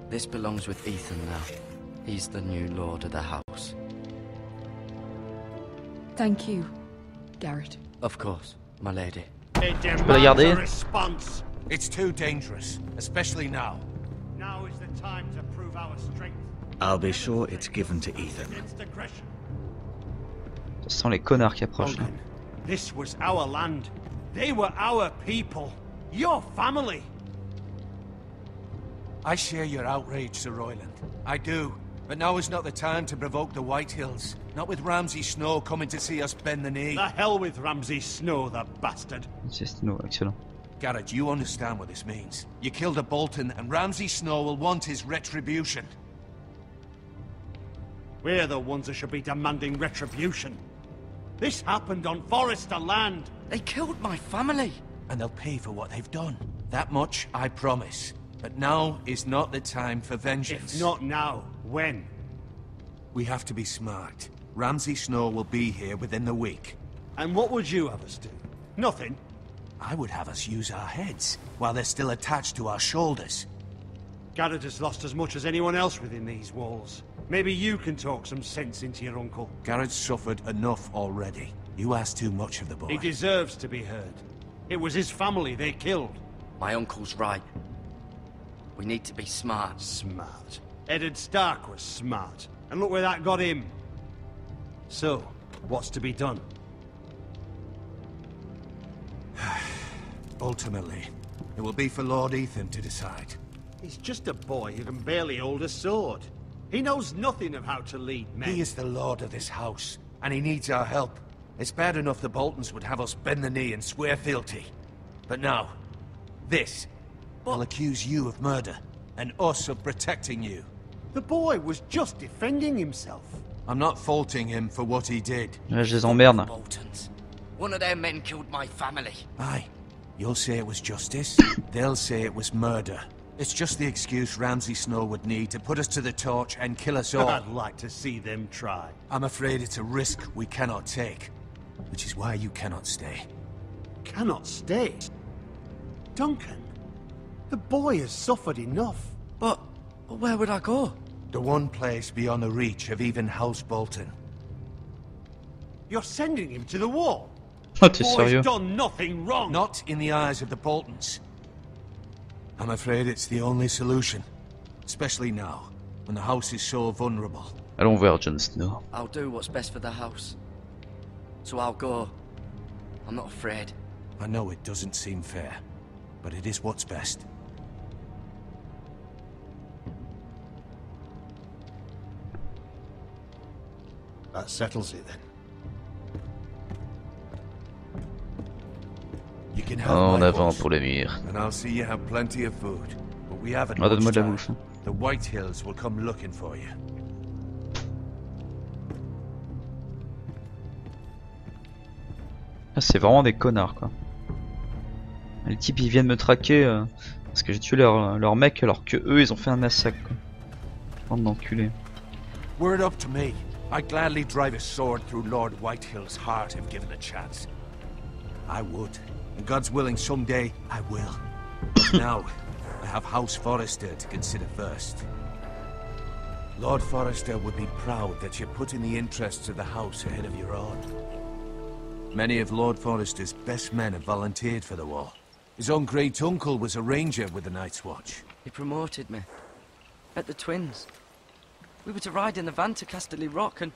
This belongs with Ethan now. He's the new lord of the house. Thank you, Garrett. Of course, my lady. It peux la demands garder? a response. It's too dangerous, especially now. Now is the time to prove our strength I'll be sure it's given to Ethan. against aggression. Ça sent les connards qui approchent là. Odin, this was our land. They were our people. Your family. I share your outrage, Sir Royland. I do. But now is not the time to provoke the Whitehills. Not with Ramsay Snow coming to see us bend the knee. The hell with Ramsay Snow, the bastard. C'est Stino, excellent. Garrett, you understand what this means. You killed a Bolton, and Ramsay Snow will want his retribution. We're the ones that should be demanding retribution. This happened on Forrester land. They killed my family. And they'll pay for what they've done. That much I promise. But now is not the time for vengeance. If not now, when? We have to be smart. Ramsay Snow will be here within the week. And what would you have us do? Nothing. I would have us use our heads, while they're still attached to our shoulders. Garrett has lost as much as anyone else within these walls. Maybe you can talk some sense into your uncle. Garrett's suffered enough already. You ask too much of the boy. He deserves to be heard. It was his family they killed. My uncle's right. We need to be smart. Smart. Eddard Stark was smart. And look where that got him. So, what's to be done? Ultimately, it will be for Lord Ethan to decide. He's just a boy who can barely hold a sword. He knows nothing of how to lead men. He is the lord of this house, and he needs our help. It's bad enough the Boltons would have us bend the knee and swear fealty. But now, this will accuse you of murder, and us of protecting you. The boy was just defending himself. I'm not faulting him for what he did. Là, je les emmerde. Boltons. One of their men killed my family. Aye. You'll say it was justice, they'll say it was murder. It's just the excuse Ramsay Snow would need to put us to the torch and kill us all. I'd like to see them try. I'm afraid it's a risk we cannot take, which is why you cannot stay. Cannot stay? Duncan, the boy has suffered enough. But where would I go? The one place beyond the reach of even House Bolton. You're sending him to the wall? Oh, t'es Boy's sérieux? done nothing wrong. Not in the eyes of the Boltons. I'm afraid it's the only solution. Especially now, when the house is so vulnerable. Allons voir Jon Snow. I'll do what's best for the house. So I'll go. I'm not afraid. I know it doesn't seem fair, but it is what's best. That settles it then. can have En my avant horse, pour le mur. and I'll see you have plenty of food. But we haven't Ah, donne-moi much de la time. bouffe. The White Hills will come looking for you. Ah, c'est vraiment des connards quoi. Les types ils viennent me traquer parce que j'ai tué leur mec alors que eux ils ont fait un massacre quoi. Bande d'enculés. Were it up to me, I'd gladly drive a sword through Lord Whitehill's heart if given a chance. I would. And God's willing, someday I will. But now, I have House Forrester to consider first. Lord Forrester would be proud that you're putting the interests of the house ahead of your own. Many of Lord Forrester's best men have volunteered for the war. His own great uncle was a ranger with the Night's Watch. He promoted me. At the Twins. We were to ride in the van to Casterly Rock, and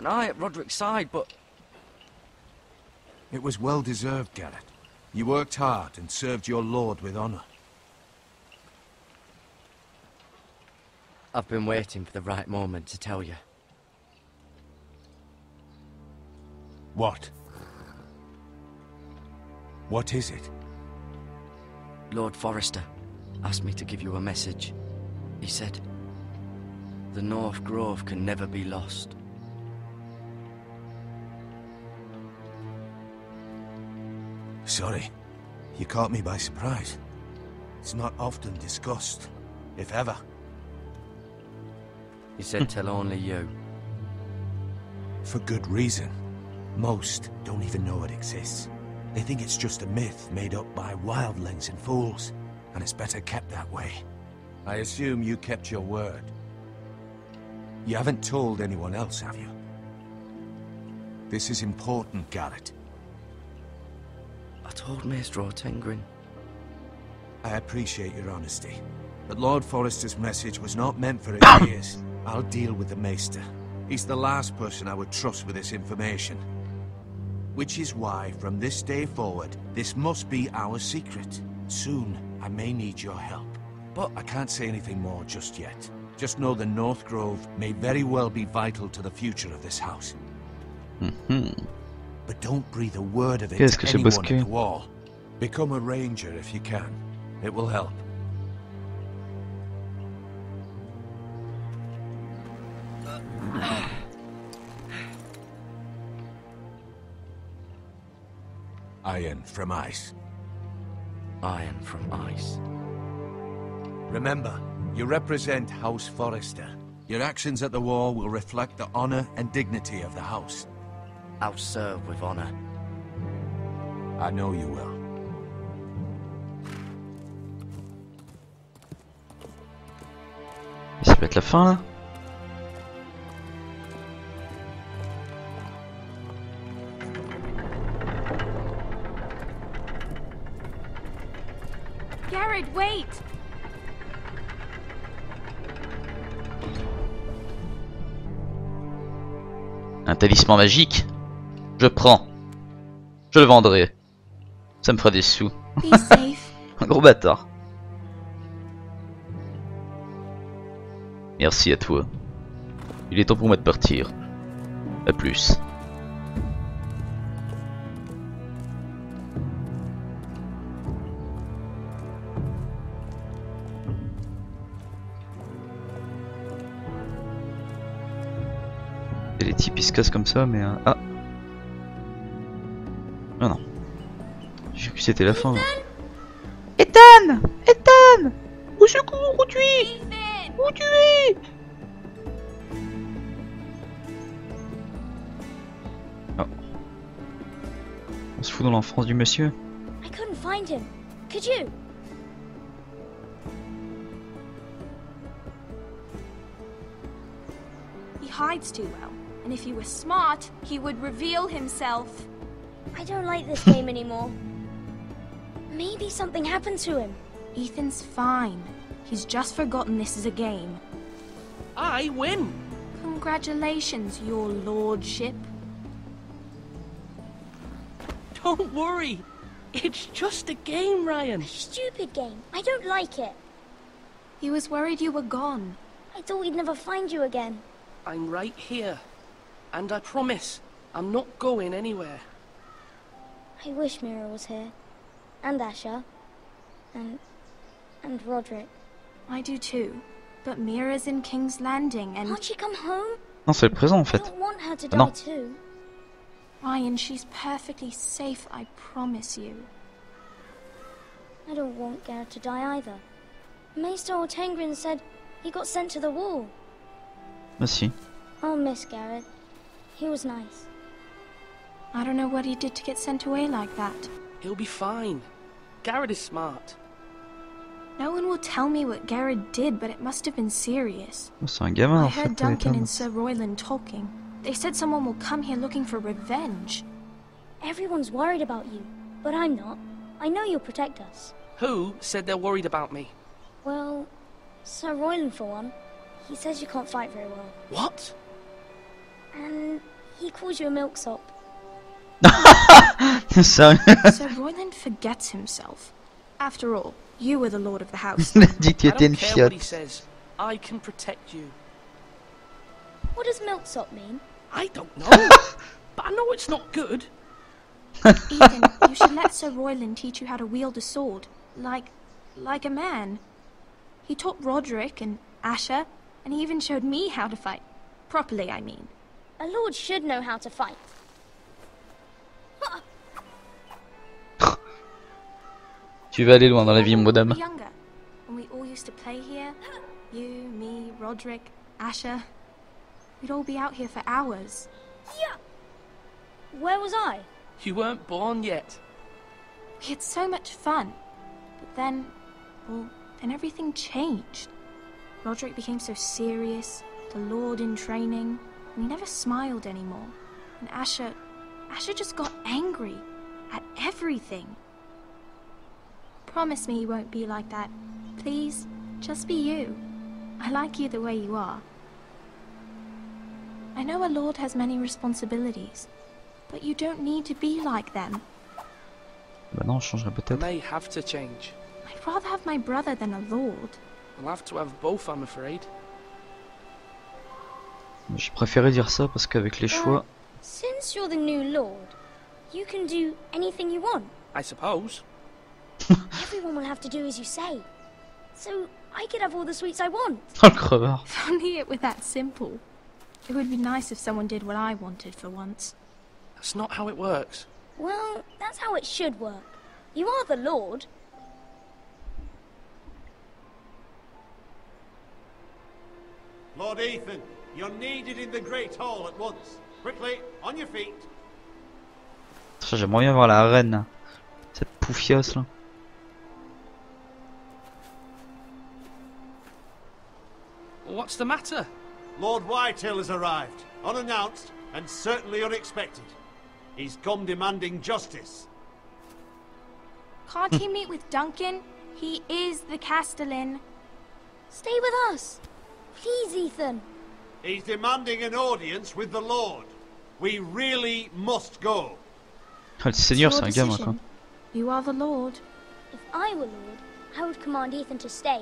I at Roderick's side, but... It was well deserved, Garrett. You worked hard and served your lord with honor. I've been waiting for the right moment to tell you. What? What is it? Lord Forrester asked me to give you a message. He said, the North Grove can never be lost. Sorry. You caught me by surprise. It's not often discussed, if ever. He said tell only you. For good reason. Most don't even know it exists. They think it's just a myth made up by wildlings and fools, and it's better kept that way. I assume you kept your word. You haven't told anyone else, have you? This is important, Garrett. I told Maester Ortengrin. I appreciate your honesty, but Lord Forrester's message was not meant for his ears. I'll deal with the Maester. He's the last person I would trust with this information. Which is why, from this day forward, this must be our secret. Soon, I may need your help. But I can't say anything more just yet. Just know the North Grove may very well be vital to the future of this house. But don't breathe a word of it to anyone at the wall. Become a ranger if you can. It will help. Iron from ice. Iron from ice. Remember, you represent House Forrester. Your actions at the war will reflect the honor and dignity of the house. I'll serve with honor. I know you will. Ça peut être la fin là. Garrett, wait! Un talisman magique? Je prends. Je le vendrai. Ça me fera des sous. Be safe. Un gros bâtard. Merci à toi. Il est temps pour moi de partir. A plus. Et les types ils se cassent comme ça mais ah. Non non. J'ai cru que c'était la fin. Ethan! Ethan! Au secours, où tu es? Où tu es? Oh. On se fout dans l'enfance du monsieur. I couldn't find him. Could you? He hides too well, and if he were smart, he would reveal himself. I don't like this game anymore. Maybe something happened to him. Ethan's fine. He's just forgotten this is a game. I win! Congratulations, your lordship. Don't worry. It's just a game, Ryan. Stupid game. I don't like it. He was worried you were gone. I thought we'd never find you again. I'm right here. And I promise, I'm not going anywhere. I wish Mira was here. and Asher, and Roderick. I do too. But Mira's in King's Landing and... Can't she come home? Non, c'est le présent en I fait. don't want her to Non. die too. Ryan, she's perfectly safe, I promise you. I don't want Garrett to die either. Maester Ortengrin said he got sent to the wall. Ah si. I'll miss Garrett. He was nice. I don't know what he did to get sent away like that. He'll be fine. Garrett is smart. No one will tell me what Garrett did, but it must have been serious. Oh, c'est un gamin I en fait. heard Duncan Ethan. and Sir Royland talking. They said someone will come here looking for revenge. Everyone's worried about you, but I'm not. I know you'll protect us. Who said they're worried about me? Well, Sir Royland for one. He says you can't fight very well. What? And he calls you a milksop. Sérieux? Sir Royland forgets himself. After all, you were the lord of the house. Il a dit que tu I étais don't une care what he fiotte. says. I can protect you. What does milksop mean? I don't know. But I know it's not good. Ethan, you should let Sir Royland teach you how to wield a sword. Like a man. He taught Roderick and Asher, and he even showed me how to fight. Properly, I mean. A lord should know how to fight. Tu vas aller loin dans la vie, mon When we dame. were younger, when we all used to play here, you, me, Roderick, Asher, we'd all be out here for hours. Yeah. Where was I? You weren't born yet. We had so much fun. But then, well, then everything changed. Roderick became so serious, the Lord in training, and he never smiled anymore. And Asher just got angry at everything. Promise me you won't be like that. Please, just be you. I like you the way you are. I know a lord has many responsibilities, but you don't need to be like them. Bah non, je changerai I peut-être. may have to change. I'd rather have my brother than a lord. I'll have to have both, I'm afraid. J'ai préféré dire ça parce qu'avec les choix. Since you're the new lord, you can do anything you want. I suppose. Everyone will have to do as you say. So I could have all the sweets I want. Oh le crevard. If only it were that simple. It would be nice if someone did what I wanted for once. That's not how it works. Well, that's how it should work. You are the lord. Lord Ethan, you're needed in the Great Hall at once. Quickly, on your feet. J'aimerais bien voir la reine. Cette poufiasse là. What's the matter? Lord Whitehill has arrived, unannounced and certainly unexpected. He's come demanding justice. Can't he meet with Duncan? He is the Castellan. Stay with us. Please, Ethan. He's demanding an audience with the Lord. We really must go. Ah, le seigneur, It's c'est your un gamin quoi. decision. You are the lord. If I were lord, I would command Ethan to stay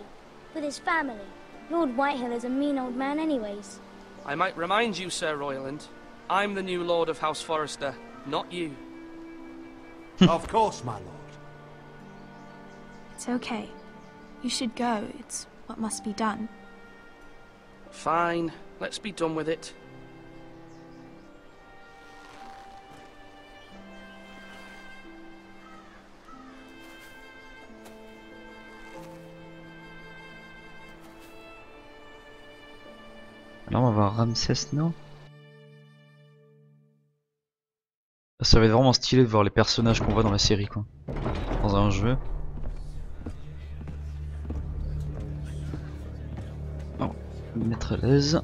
with his family. Lord Whitehill is a mean old man anyways. I might remind you, Sir Royland. I'm the new Lord of House Forrester, not you. Of course, my lord. It's okay. You should go. It's what must be done. Fine, let's be done with it. Là on va voir Ramsès, non? Ça va être vraiment stylé de voir les personnages qu'on voit dans la série quoi. Dans un jeu. Oh, me mettre à l'aise.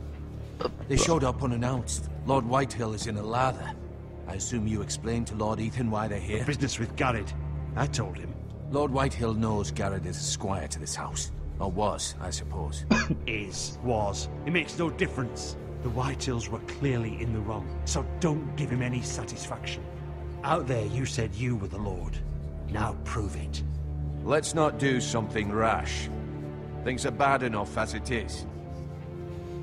They showed up unannounced. Lord Whitehill is in a lather. I assume you explained to Lord Ethan why they're here? Business with Garrett. I told him. Lord Whitehill knows Garrett is a squire to this house. Or was, I suppose. Was. It makes no difference. The Whitehills were clearly in the wrong, so don't give him any satisfaction. Out there you said you were the Lord. Now prove it. Let's not do something rash. Things are bad enough as it is.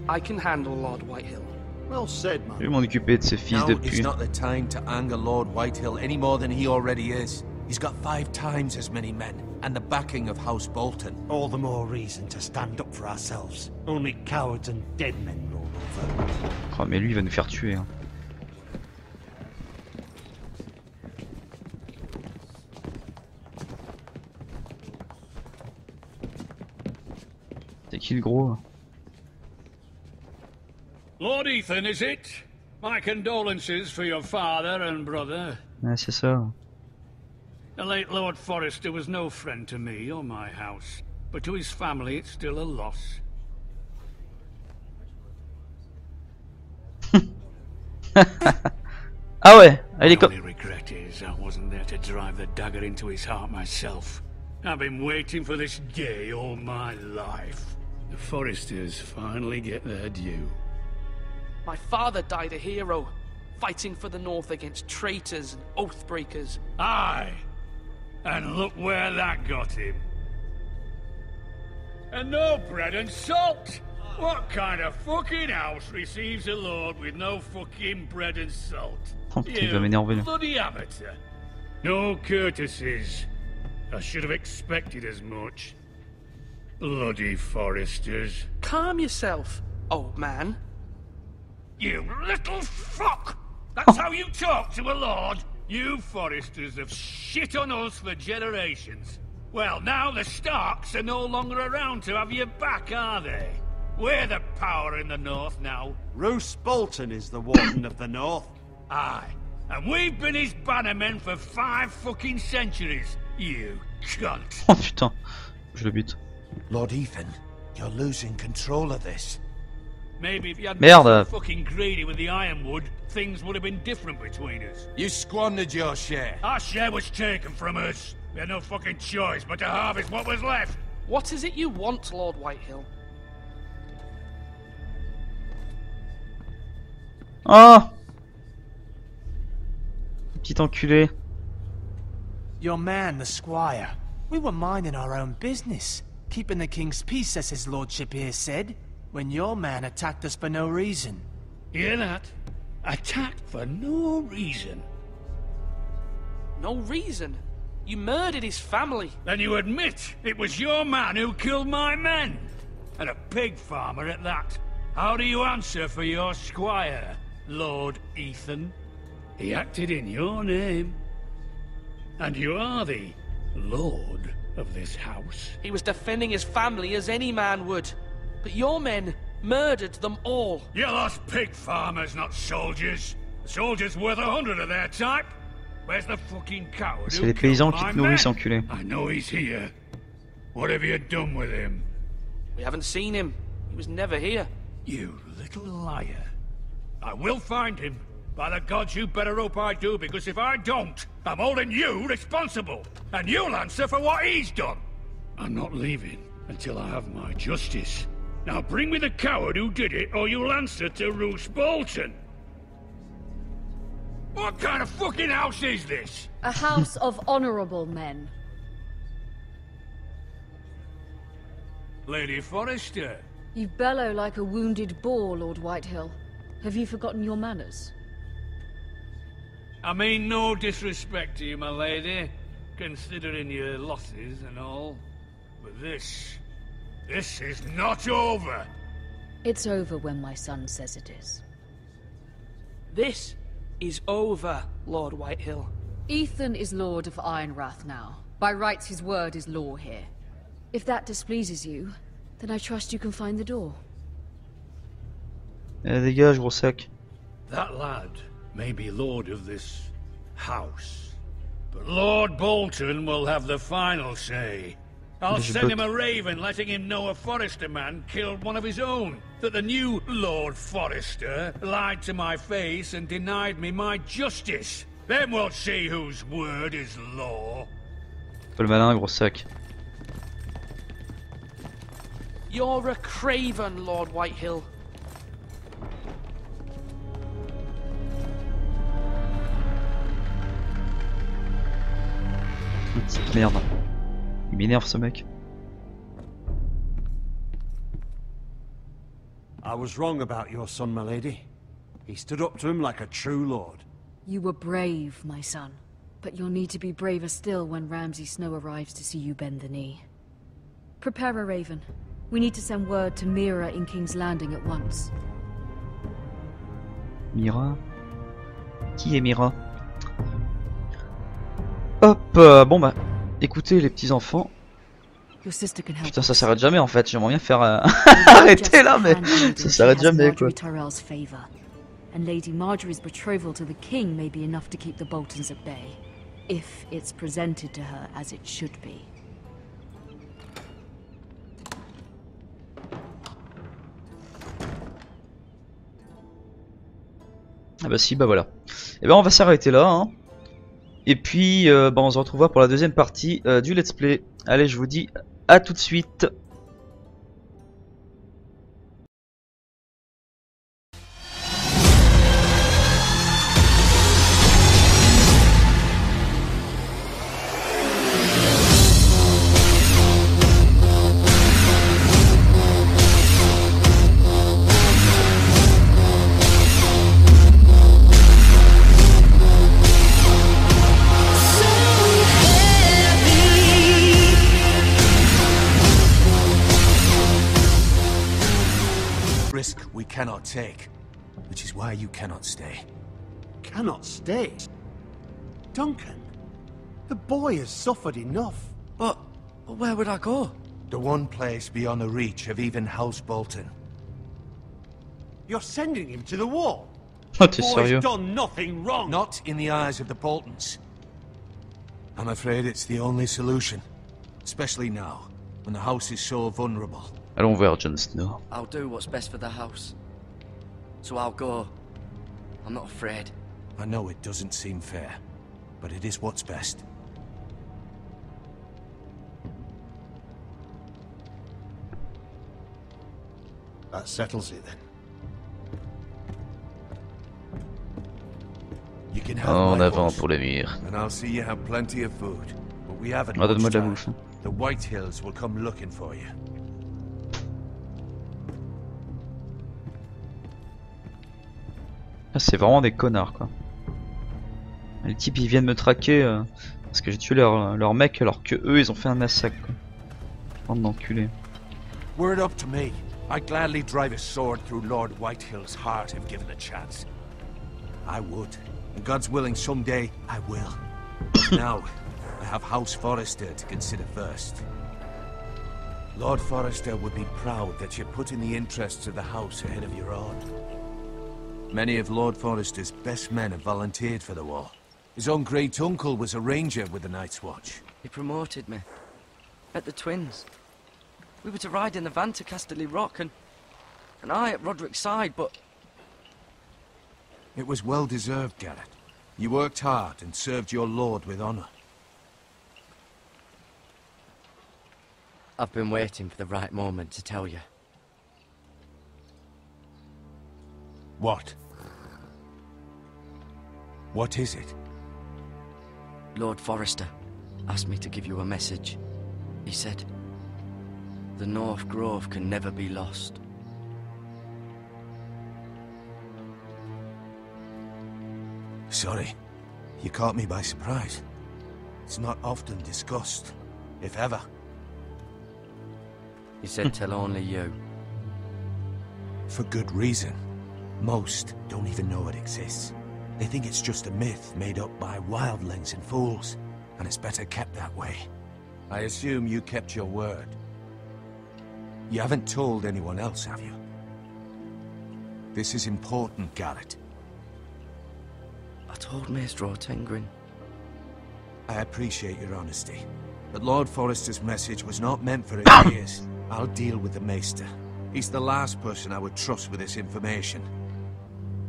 I can handle Lord Whitehill. Well said, man. Je vais m'en occuper de ce fils Now de is pute. not the time to anger Lord Whitehill any more than he already is. He's got 5 times as many men, and the backing of House Bolton. All the more reason to stand up for ourselves. Only cowards and dead men roll over. Oh mais lui il va nous faire tuer. Hein. C'est qui le gros? Lord Ethan, is it? My condolences for your father and brother. Ouais, c'est ça. The late Lord Forrester was no friend to me or my house, but to his family it's still a loss. Ah ouais, elle est The only regret is I wasn't there to drive the dagger into his heart myself. I've been waiting for this day all my life. The Forresters finally get their due. My father died a hero, fighting for the North against traitors and oath-breakers. Aye, and look where that got him. And no bread and salt! What kind of fucking house receives a lord with no fucking bread and salt? Oh putain, il va m'énerver là. Bloody amateur. No courtesies. I should have expected as much. Bloody Forresters. Calm yourself, old man. You little fuck! That's how you talk to a lord? You Forresters have shit on us for generations. Well, now the Starks are no longer around to have your back, are they? We're the power in the north now. Roose Bolton is the Warden of the North. Aye, and we've been his bannermen for 5 fucking centuries, you cunt. Oh putain, je le bute. Lord Ethan, you're losing control of this. Maybe if you hadn't Merde. been so fucking greedy with the ironwood, things would have been different between us. You squandered your share. Our share was taken from us. We had no fucking choice but to harvest what was left. What is it you want, Lord Whitehill? Oh, petit enculé. Your man, the squire. We were minding our own business, keeping the king's peace, as his lordship here said, when your man attacked us for no reason. Hear that? Attacked for no reason. No reason? You murdered his family. Then you admit it was your man who killed my men. And a pig farmer at that. How do you answer for your squire, Lord Ethan? He acted in your name. And you are the lord of this house. He was defending his family as any man would. But your men murdered them all. You lost pig farmers, not soldiers. The soldiers worth 100 of their type. Where's the fucking coward C'est who les paysans killed qui my te nourrissent, men? enculé. I know he's here. What have you done with him? We haven't seen him. He was never here. You little liar. I will find him. By the gods, you better hope I do, because if I don't, I'm holding you responsible. And you'll answer for what he's done. I'm not leaving until I have my justice. Now bring me the coward who did it, or you'll answer to Roose Bolton. What kind of fucking house is this? A house of honorable men. Lady Forrester. You bellow like a wounded boar, Lord Whitehill. Have you forgotten your manners? I mean no disrespect to you, my lady, considering your losses and all. But this is not over. It's over when my son says it is. This is over, Lord Whitehill. Ethan is Lord of Ironrath now. By rights, his word is law here. If that displeases you, then I trust you can find the door. Dégage, gros sac. That lad may be lord of this house, but Lord Bolton will have the final say. I'll send him a raven letting him know a Forrester man killed one of his own. That the new Lord Forrester lied to my face and denied me my justice. Then we'll see whose word is law. Pas le malin, gros sac. You're a craven, Lord Whitehill. Petite merde. Il m'énerve ce mec. I was wrong about your son, my lady. He stood up to him like a true lord. You were brave, my son. But you'll need to be braver still when Ramsay Snow arrives to see you bend the knee. Prepare a raven. We need to send word to Mira in King's Landing at once. Mira? Qui est Mira? Hop, bon bah, écoutez les petits enfants. Putain, ça s'arrête jamais en fait, j'aimerais bien faire arrêter là, mais ça s'arrête jamais quoi. And Lady Marjorie's betrothal to the king may be enough to keep the Boltons at bay, if it's presented to her as it should be. Ah bah si, bah voilà. Et ben on va s'arrêter là, hein. Et puis bah on se retrouvera pour la deuxième partie du let's play. Allez, je vous dis à tout de suite. Risk we cannot take, which is why you cannot stay. Cannot stay? Duncan, the boy has suffered enough. But where would I go? The one place beyond the reach of even House Bolton. You're sending him to the wall? Oh, the boy's sérieux? done nothing wrong. Not in the eyes of the Boltons. I'm afraid it's the only solution, especially now, when the house is so vulnerable. Allons vers Jon Snow. I'll do what's best for the house. So I'll go. I'm not afraid. I know it doesn't seem fair, but it is what's best. That settles it then. You can have En my avant horse, pour les murs. and I'll see you have plenty of food. But we haven't Ah, donne-moi much de la time. bouffe. The White Hills will come looking for you. Ah, c'est vraiment des connards quoi. Les types ils viennent me traquer parce que j'ai tué leur mec alors que eux ils ont fait un massacre quoi. Bande d'enculés. Were it up to me, I'd gladly drive a sword through Lord Whitehill's heart if given a chance. I would, and God's willing someday I will. Now, I have House Forrester to consider first. Lord Forrester would be proud that you're putting the interests of the house ahead of your own. Many of Lord Forrester's best men have volunteered for the war. His own great-uncle was a ranger with the Night's Watch. He promoted me. Met the twins. We were to ride in the van to Casterly Rock, and I at Roderick's side, but... It was well-deserved, Garrett. You worked hard and served your lord with honor. I've been waiting for the right moment to tell you. What? What is it? Lord Forrester asked me to give you a message. He said, the North Grove can never be lost. Sorry. You caught me by surprise. It's not often discussed, if ever. He said tell only you. For good reason. Most don't even know it exists. They think it's just a myth made up by wildlings and fools, and it's better kept that way. I assume you kept your word. You haven't told anyone else, have you? This is important, Garrett. I told Maester Ortengrin. I appreciate your honesty, but Lord Forrester's message was not meant for his ears. I'll deal with the Maester. He's the last person I would trust with this information.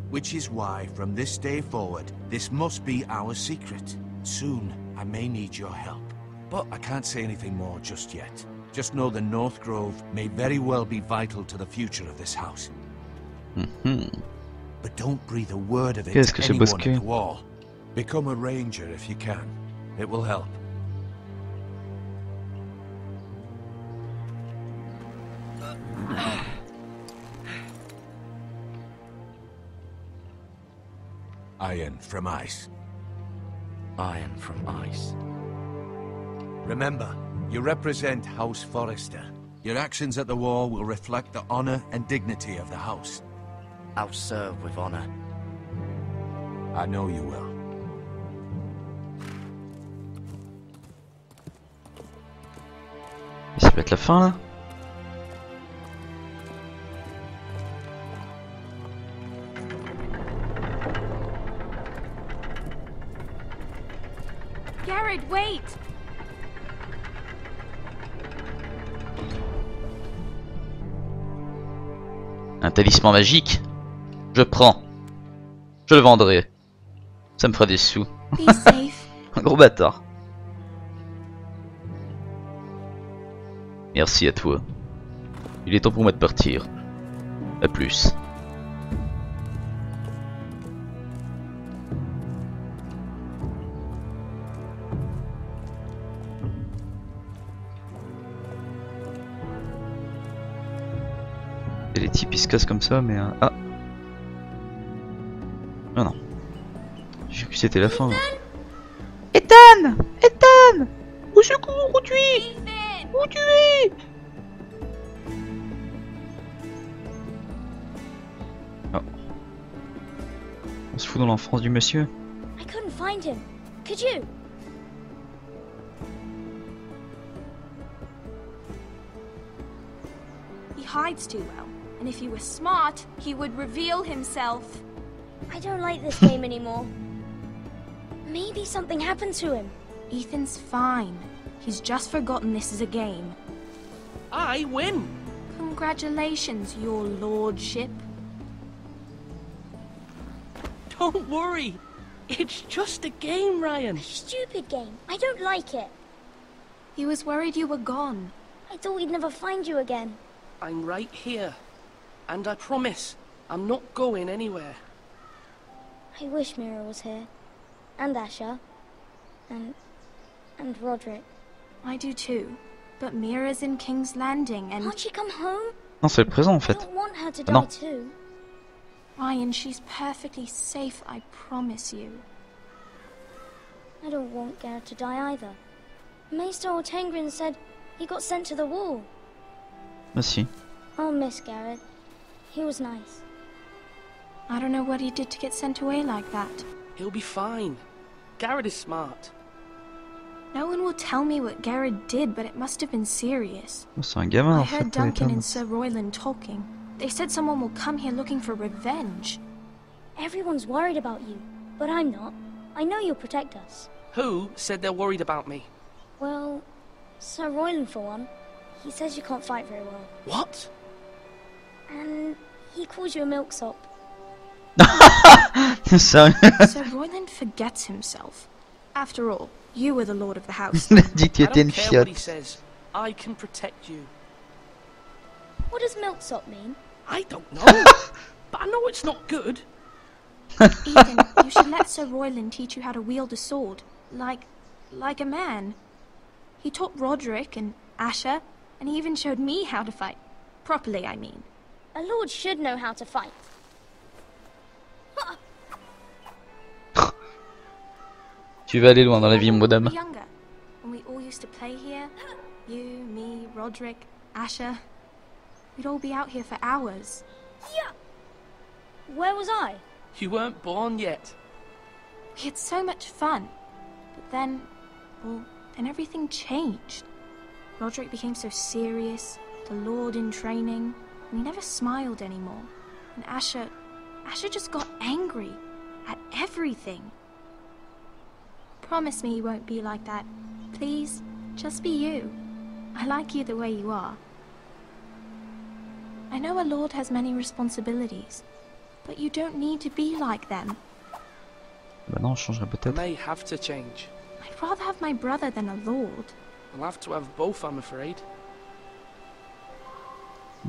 Which is why, from this day forward, this must be our secret. Soon, I may need your help. But I can't say anything more just yet. Just know the North Grove may very well be vital to the future of this house. But don't breathe a word of it to anyone at the wall. Become a ranger if you can. It will help. Iron from ice. iron from ice. Remember, you represent House Forrester. Your actions at the war will reflect the honor and dignity of the house. I'll serve with honor. I know you will. Ça peut être la fin là. Garrett, wait! Un talisman magique? Je prends. Je le vendrai. Ça me fera des sous. Be safe. Un gros bâtard. Merci à toi. Il est temps pour moi de partir. À plus. Et les types ils se cassent comme ça, mais ah. Non, non. J'ai cru que c'était la fin. Ethan! Ethan! Au secours! Où tu es? Où tu es? Oh. On se fout dans l'enfance du monsieur. I couldn't find him. Could you? He hides too well, and if he were smart, he would reveal himself. I don't like this game anymore. Maybe something happened to him. Ethan's fine. He's just forgotten this is a game. I win! Congratulations, your lordship. Don't worry. It's just a game, Ryan. Stupid game. I don't like it. He was worried you were gone. I thought we'd never find you again. I'm right here. And I promise, I'm not going anywhere. I wish Mira was here. And Asher. And Roderick. I do too. But Mira's in King's Landing and... Can't she come home? Non, c'est le présent en I fait. don't want her to die Non. too. Ryan, she's perfectly safe, I promise you. I don't want Garrett to die either. Maester Ortengrin said he got sent to the wall. Ah si. I'll miss Garrett. He was nice. I don't know what he did to get sent away like that. He'll be fine. Garrett is smart. No one will tell me what Garrett did, but it must have been serious. Oh, c'est un gamin I en fait. heard Duncan Ethan. and Sir Royland talking. They said someone will come here looking for revenge. Everyone's worried about you, but I'm not. I know you'll protect us. Who said they're worried about me? Well, Sir Royland for one. He says you can't fight very well. What? And he calls you a milksop. Ça. Sir Royland forgets himself. After all, you were the lord of the house. Il a dit que tu I étais don't une care what he fiotte. says. I can protect you. What does milksop mean? I don't know. But I know it's not good. Ethan, you should let Sir Royland teach you how to wield a sword. Like a man. He taught Roderick and Asher, and he even showed me how to fight. Properly, I mean. A lord should know how to fight. Tu vas aller loin dans la vie, When madame. we were younger, when we all used to play here, you, me, Roderick, Asher, we'd all be out here for hours. Yeah. Where was I? You weren't born yet. We had so much fun. But then, well, then everything changed. Roderick became so serious, the lord in training, and he never smiled anymore. And Asher just got angry at everything. Promise me you won't be like that. Please, just be you. I like you the way you are. I know a lord has many responsibilities, but you don't need to be like them. Bah non, je changerai I peut-être. may have to change. I'd rather have my brother than a lord. I'll have to have both, I'm afraid.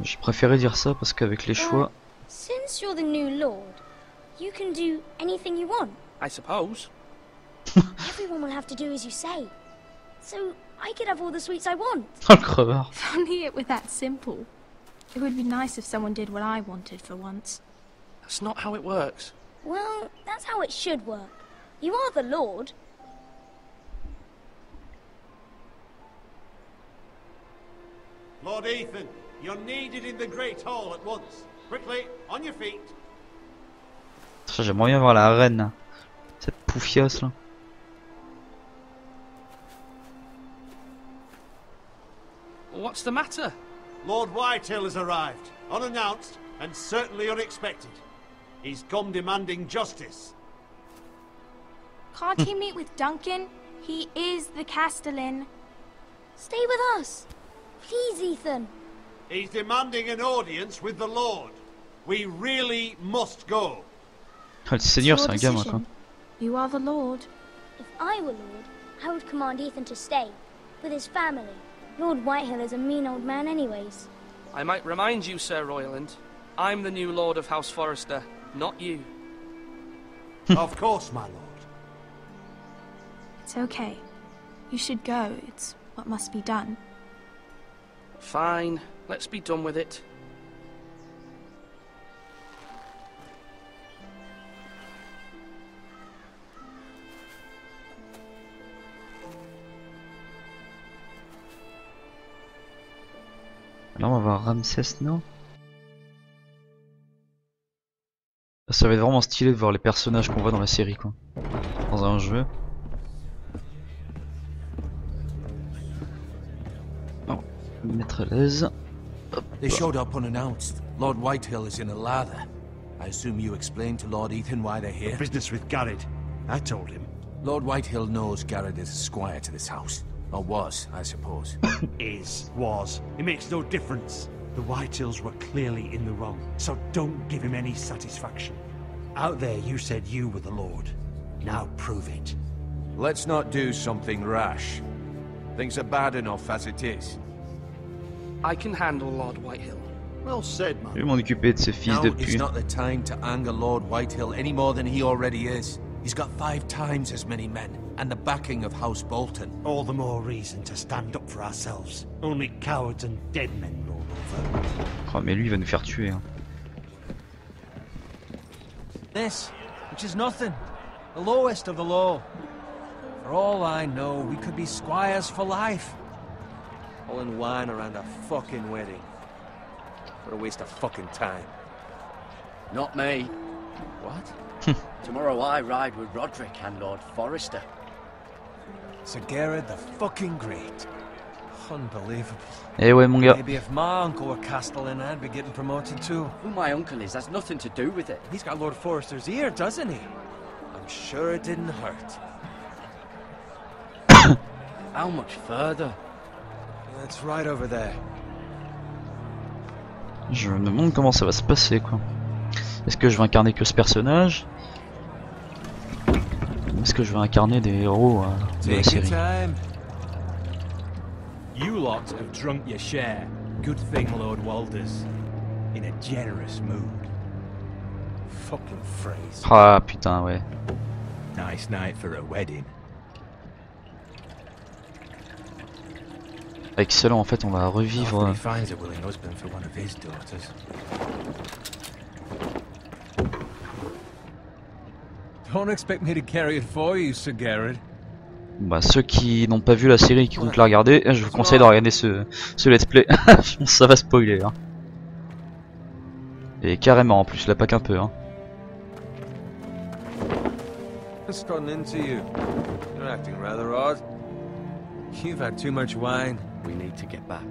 Je préférais dire ça parce qu'avec les choix. Since you're the new lord, you can do anything you want. I suppose. Everyone will have to do as you say. So I could have all the sweets I want. Oh le crevard. If only it were that simple. It would be nice if someone did what I wanted for once. That's not how it works. Well, that's how it should work. You are the lord. Lord Ethan, you're needed in the Great Hall at once. Quickly, on your feet. J'aimerais bien voir la reine, cette poufiasse là. What's the matter? Lord Whitehill has arrived, unannounced and certainly unexpected. He's come demanding justice. Can't he meet with Duncan? He is the Castellan. Stay with us. Please, Ethan. He's demanding an audience with the Lord. We really must go. Le Seigneur, c'est un gamin quoi. You are the Lord. If I were Lord, I would command Ethan to stay, with his family. Lord Whitehill is a mean old man anyways. I might remind you, Sir Royland, I'm the new Lord of House Forrester, not you. Of course, my lord. It's okay. You should go. It's what must be done. Fine, let's be done with it. Là on va voir Ramsès, non? Ça va être vraiment stylé de voir les personnages qu'on voit dans la série quoi. Dans un jeu. Bon, mettre à l'aise. They showed up unannounced. Lord Whitehill is in a lather. I assume you explained to Lord Ethan why they're here? Business with Garrett. I told him. Lord Whitehill knows Garrett is a squire to this house. Or was, I suppose. Was. It makes no difference. The Whitehills were clearly in the wrong, so don't give him any satisfaction. Out there you said you were the Lord. Now prove it. Let's not do something rash. Things are bad enough as it is. I can handle Lord Whitehill. Well said, man. Je vais m'en occuper de ces fils de Now is pute. not the time to anger Lord Whitehill any more than he already is. He's got 5 times as many men, and the backing of House Bolton. All the more reason to stand up for ourselves. Only cowards and dead men roll over. Oh mais lui il va nous faire tuer hein. This, which is nothing, the lowest of the low. For all I know, we could be squires for life. All in wine around a fucking wedding. What a waste of fucking time. Not me. What? Tomorrow I ride with Roderick and Lord Forrester. Sir Garrett the fucking Great. Unbelievable. Eh ouais mon gars. Maybe if my uncle were Castellan, I'd be getting promoted too. Who my uncle is has nothing to do with it. He's got Lord Forrester's ear, doesn't he? I'm sure it didn't hurt. How much further? That's right over there. Je me demande comment ça va se passer quoi. Est-ce que je vais incarner que ce personnage? Ou est-ce que je vais incarner des héros de la série? You lot have drunk your share. Good thing Lord Walder's in a generous mood. Fucking phrase. Ah putain ouais. Nice night for a wedding. Excellent, en fait on va revivre. He finds a willing husband for one of his daughters. Don't expect me to carry it for you, Sir Garrett. Bah ceux qui n'ont pas vu la série et qui comptent la regarder, je vous conseille de regarder ce let's play. Ça va spoiler hein. Et carrément en plus, là pas qu'un peu hein. What's gotten into you? You're acting rather odd. You've had too much wine. We need to get back.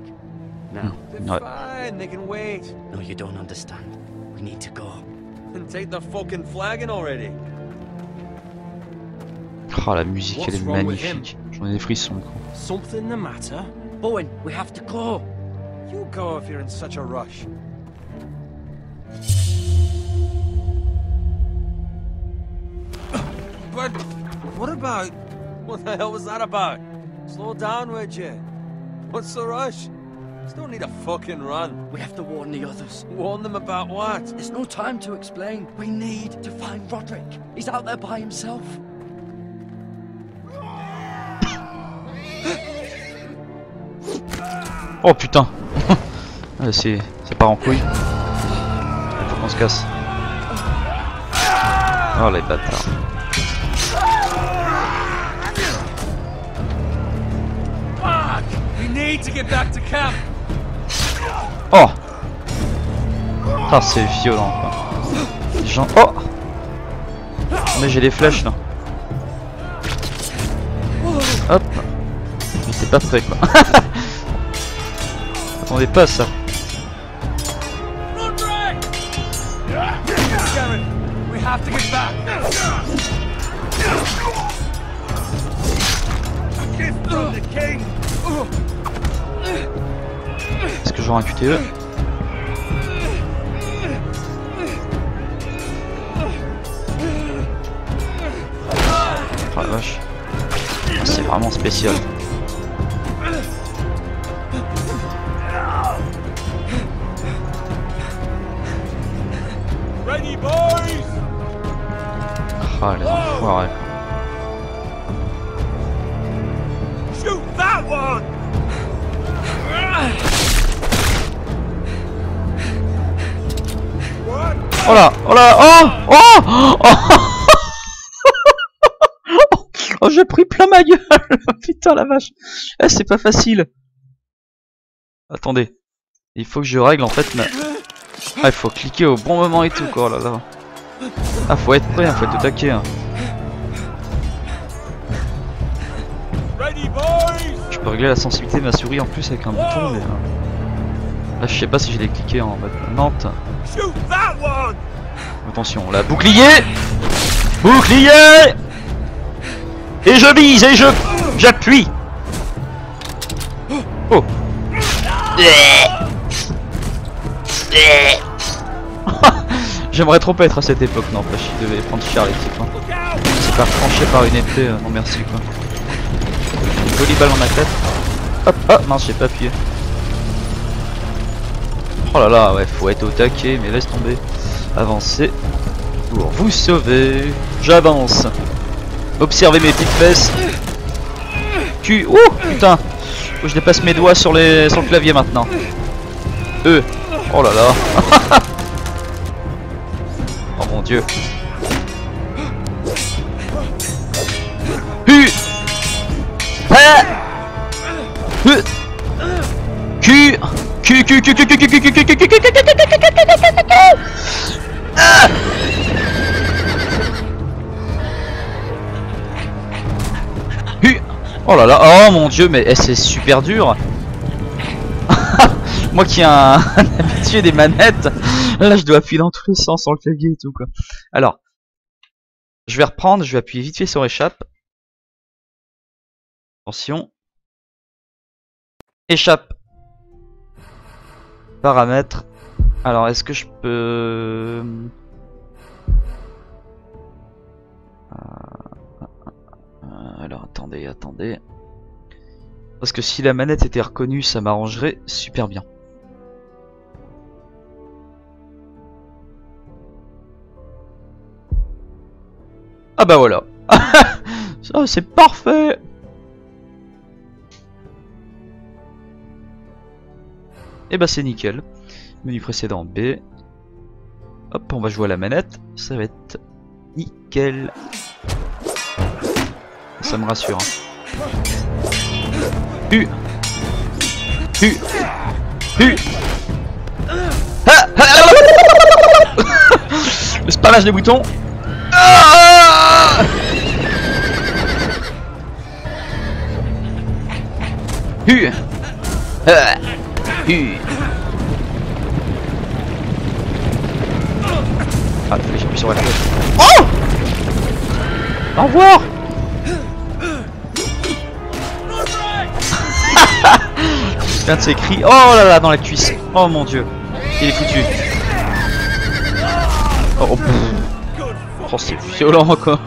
Now. They're fine, they can wait. No, you don't understand. We need to go. Then take the fucking flagon already. Oh la musique elle est magnifique. J'en ai des frissons quoi. Something the matter? Bowen, we have to go. You go if you're in such a rush. But what about? What the hell was that about? Slow down, would you? What's the rush? There's no need to fucking run. We have to warn the others. Warn them about what? There's no time to explain. We need to find Roderick. He's out there by himself. Oh putain. C'est ça part en couille. Faut qu'on se casse. Oh les bâtards. Fuck! We need to get back to camp. Oh. Ah, c'est violent quoi. Les gens... Oh. Mais j'ai des flèches là. Hop. Mais t'es pas prêt quoi. Attendez pas à ça. Est-ce que j'aurai un QTE? Oh la vache. C'est vraiment spécial. Ah les enfoirés. Oh là, oh là, oh, oh, oh. Oh, j'ai pris plein ma gueule. Putain la vache. Eh, c'est pas facile. Attendez. Il faut que je règle en fait ma... Ah, il faut cliquer au bon moment et tout quoi, oh là là. Ah, faut être prêt, faut être au taquet. Hein. Je peux régler la sensibilité de ma souris en plus avec un bouton, mais... Là, je sais pas si je l'ai cliqué en mode Nantes. Attention, là, bouclier. Bouclier. Et je vise et j'appuie. Oh. J'aimerais trop pas être à cette époque, non, parce que je devais prendre cher les types. Hein. Se faire trancher par une épée, non merci quoi. Une jolie balle dans ma tête. Hop, ah non, j'ai pas appuyé. Oh là là, ouais, faut être au taquet, mais laisse tomber. Avancer pour vous sauver. J'avance. Observez mes petites fesses. Q. Ouh, putain. Faut que je dépasse mes doigts sur le clavier maintenant. Oh là là. Oh mon dieu. Q. Oh là là, oh mon dieu, mais c'est super dur. Moi qui ai un habitué des manettes, là je dois appuyer dans tous les sens sur le clavier et tout quoi. Alors, je vais reprendre, je vais appuyer vite fait sur échappe. Attention. Échappe. Paramètres. Alors, est-ce que je peux... Alors, attendez. Parce que si la manette était reconnue, ça m'arrangerait super bien. Ah bah voilà. Ça, c'est parfait. Et bah c'est nickel. Menu précédent B. Hop, on va jouer à la manette. Ça va être nickel. Ça me rassure. Hein. Le spammage des boutons. Ah, j'appuie sur la flèche. Oh! Au revoir! Putain de ces cris. Oh là là, dans la cuisse. Oh mon dieu. Il est foutu. Oh, oh c'est violent quoi.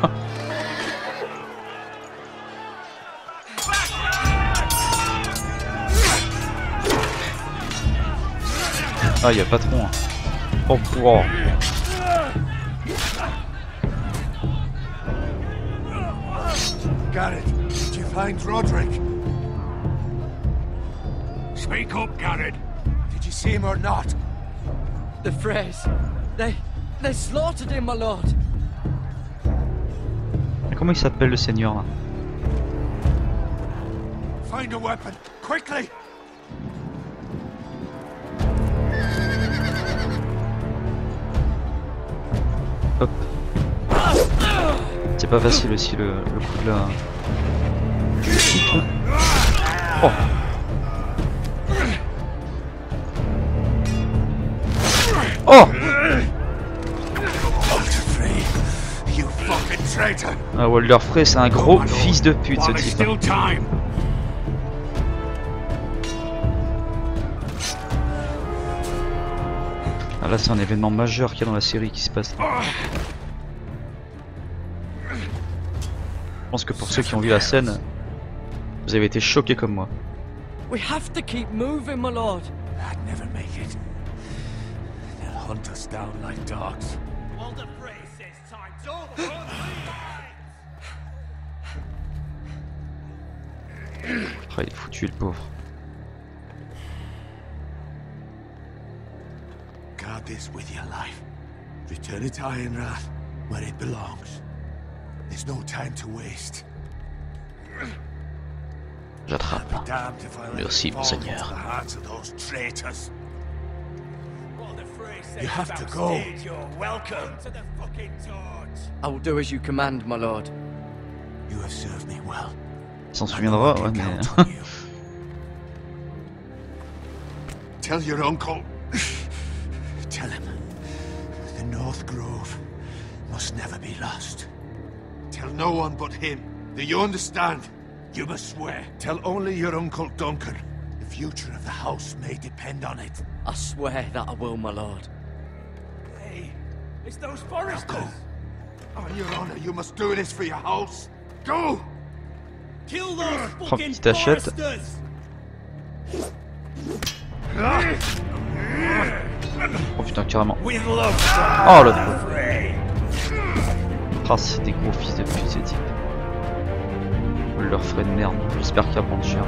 Ah, y'a pas trop. Hein. Oh, wow. Garrett, did you find Roderick? Speak up, Garrett. Did you see him or not? The Freys. They slaughtered him, my lord. Comment il s'appelle le seigneur là? Find a weapon, quickly. pas facile aussi le coup de la... du kick, là. Oh. Oh. Ah, Walder Frey, c'est un gros fils de pute ce type. Ah, là c'est un événement majeur qu'il y a dans la série qui se passe. Je pense que pour ceux qui ont vu la scène, vous avez été choqués comme moi. We have to keep moving, my lord. I'd never make it. They'll hunt us down like dogs. Walder Frey says time's over. Oh, il est foutu le pauvre. Guard this with your life. Return it to Ironrath, where it belongs. There's no time to waste. J'attrape. Merci, monseigneur. You have to go. I will do as you command, my lord. You have served me well. Il s'en souviendra, ouais, mais... Tell your uncle. Tell him. The North Grove must never be lost. Tell no one but him. Do you understand? You must swear. Tell only your Uncle Duncan. The future of the house may depend on it. I swear that I will, my lord. Hey, it's those Foresters. Go. On your honor, you must do this for your house. Go! Kill those Oh, fucking petite hachette. Foresters. Oh putain, carrément. With love, Oh l'autre. Ah, c'est des gros fils de pute ces types. On leur ferait de merde. J'espère qu'ils apprennent cher.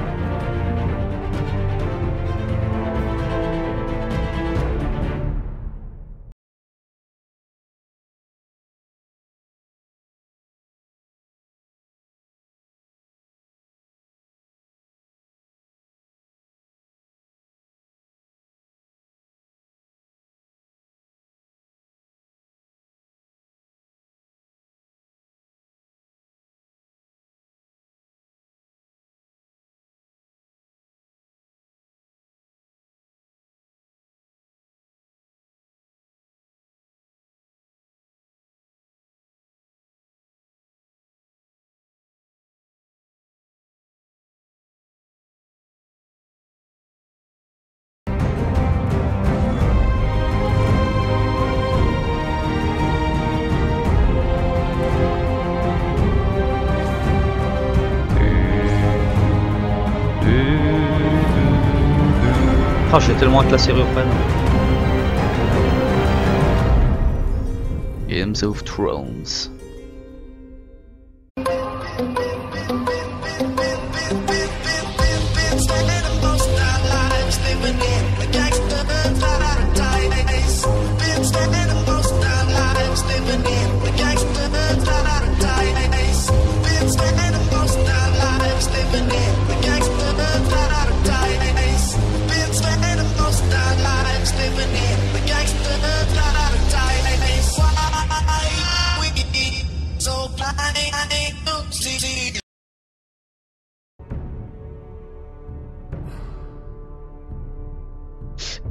Ah, j'ai tellement hâte que la série reprenne. Games of Thrones.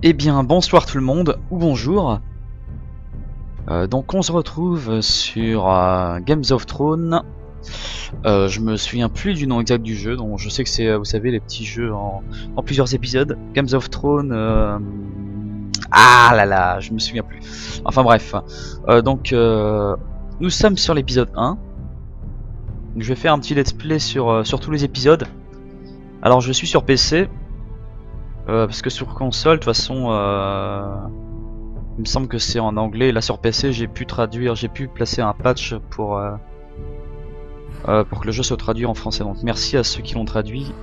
Eh bien, bonsoir tout le monde, ou bonjour. Donc on se retrouve sur Games of Thrones. Je me souviens plus du nom exact du jeu, donc je sais que c'est, vous savez, les petits jeux en plusieurs épisodes. Games of Thrones... Ah là là, je me souviens plus. Enfin bref. Donc nous sommes sur l'épisode 1. Je vais faire un petit let's play sur tous les épisodes. Alors je suis sur PC. Parce que sur console, de toute façon, il me semble que c'est en anglais. Là sur PC, j'ai pu traduire, j'ai pu placer un patch pour que le jeu soit traduit en français. Donc merci à ceux qui l'ont traduit.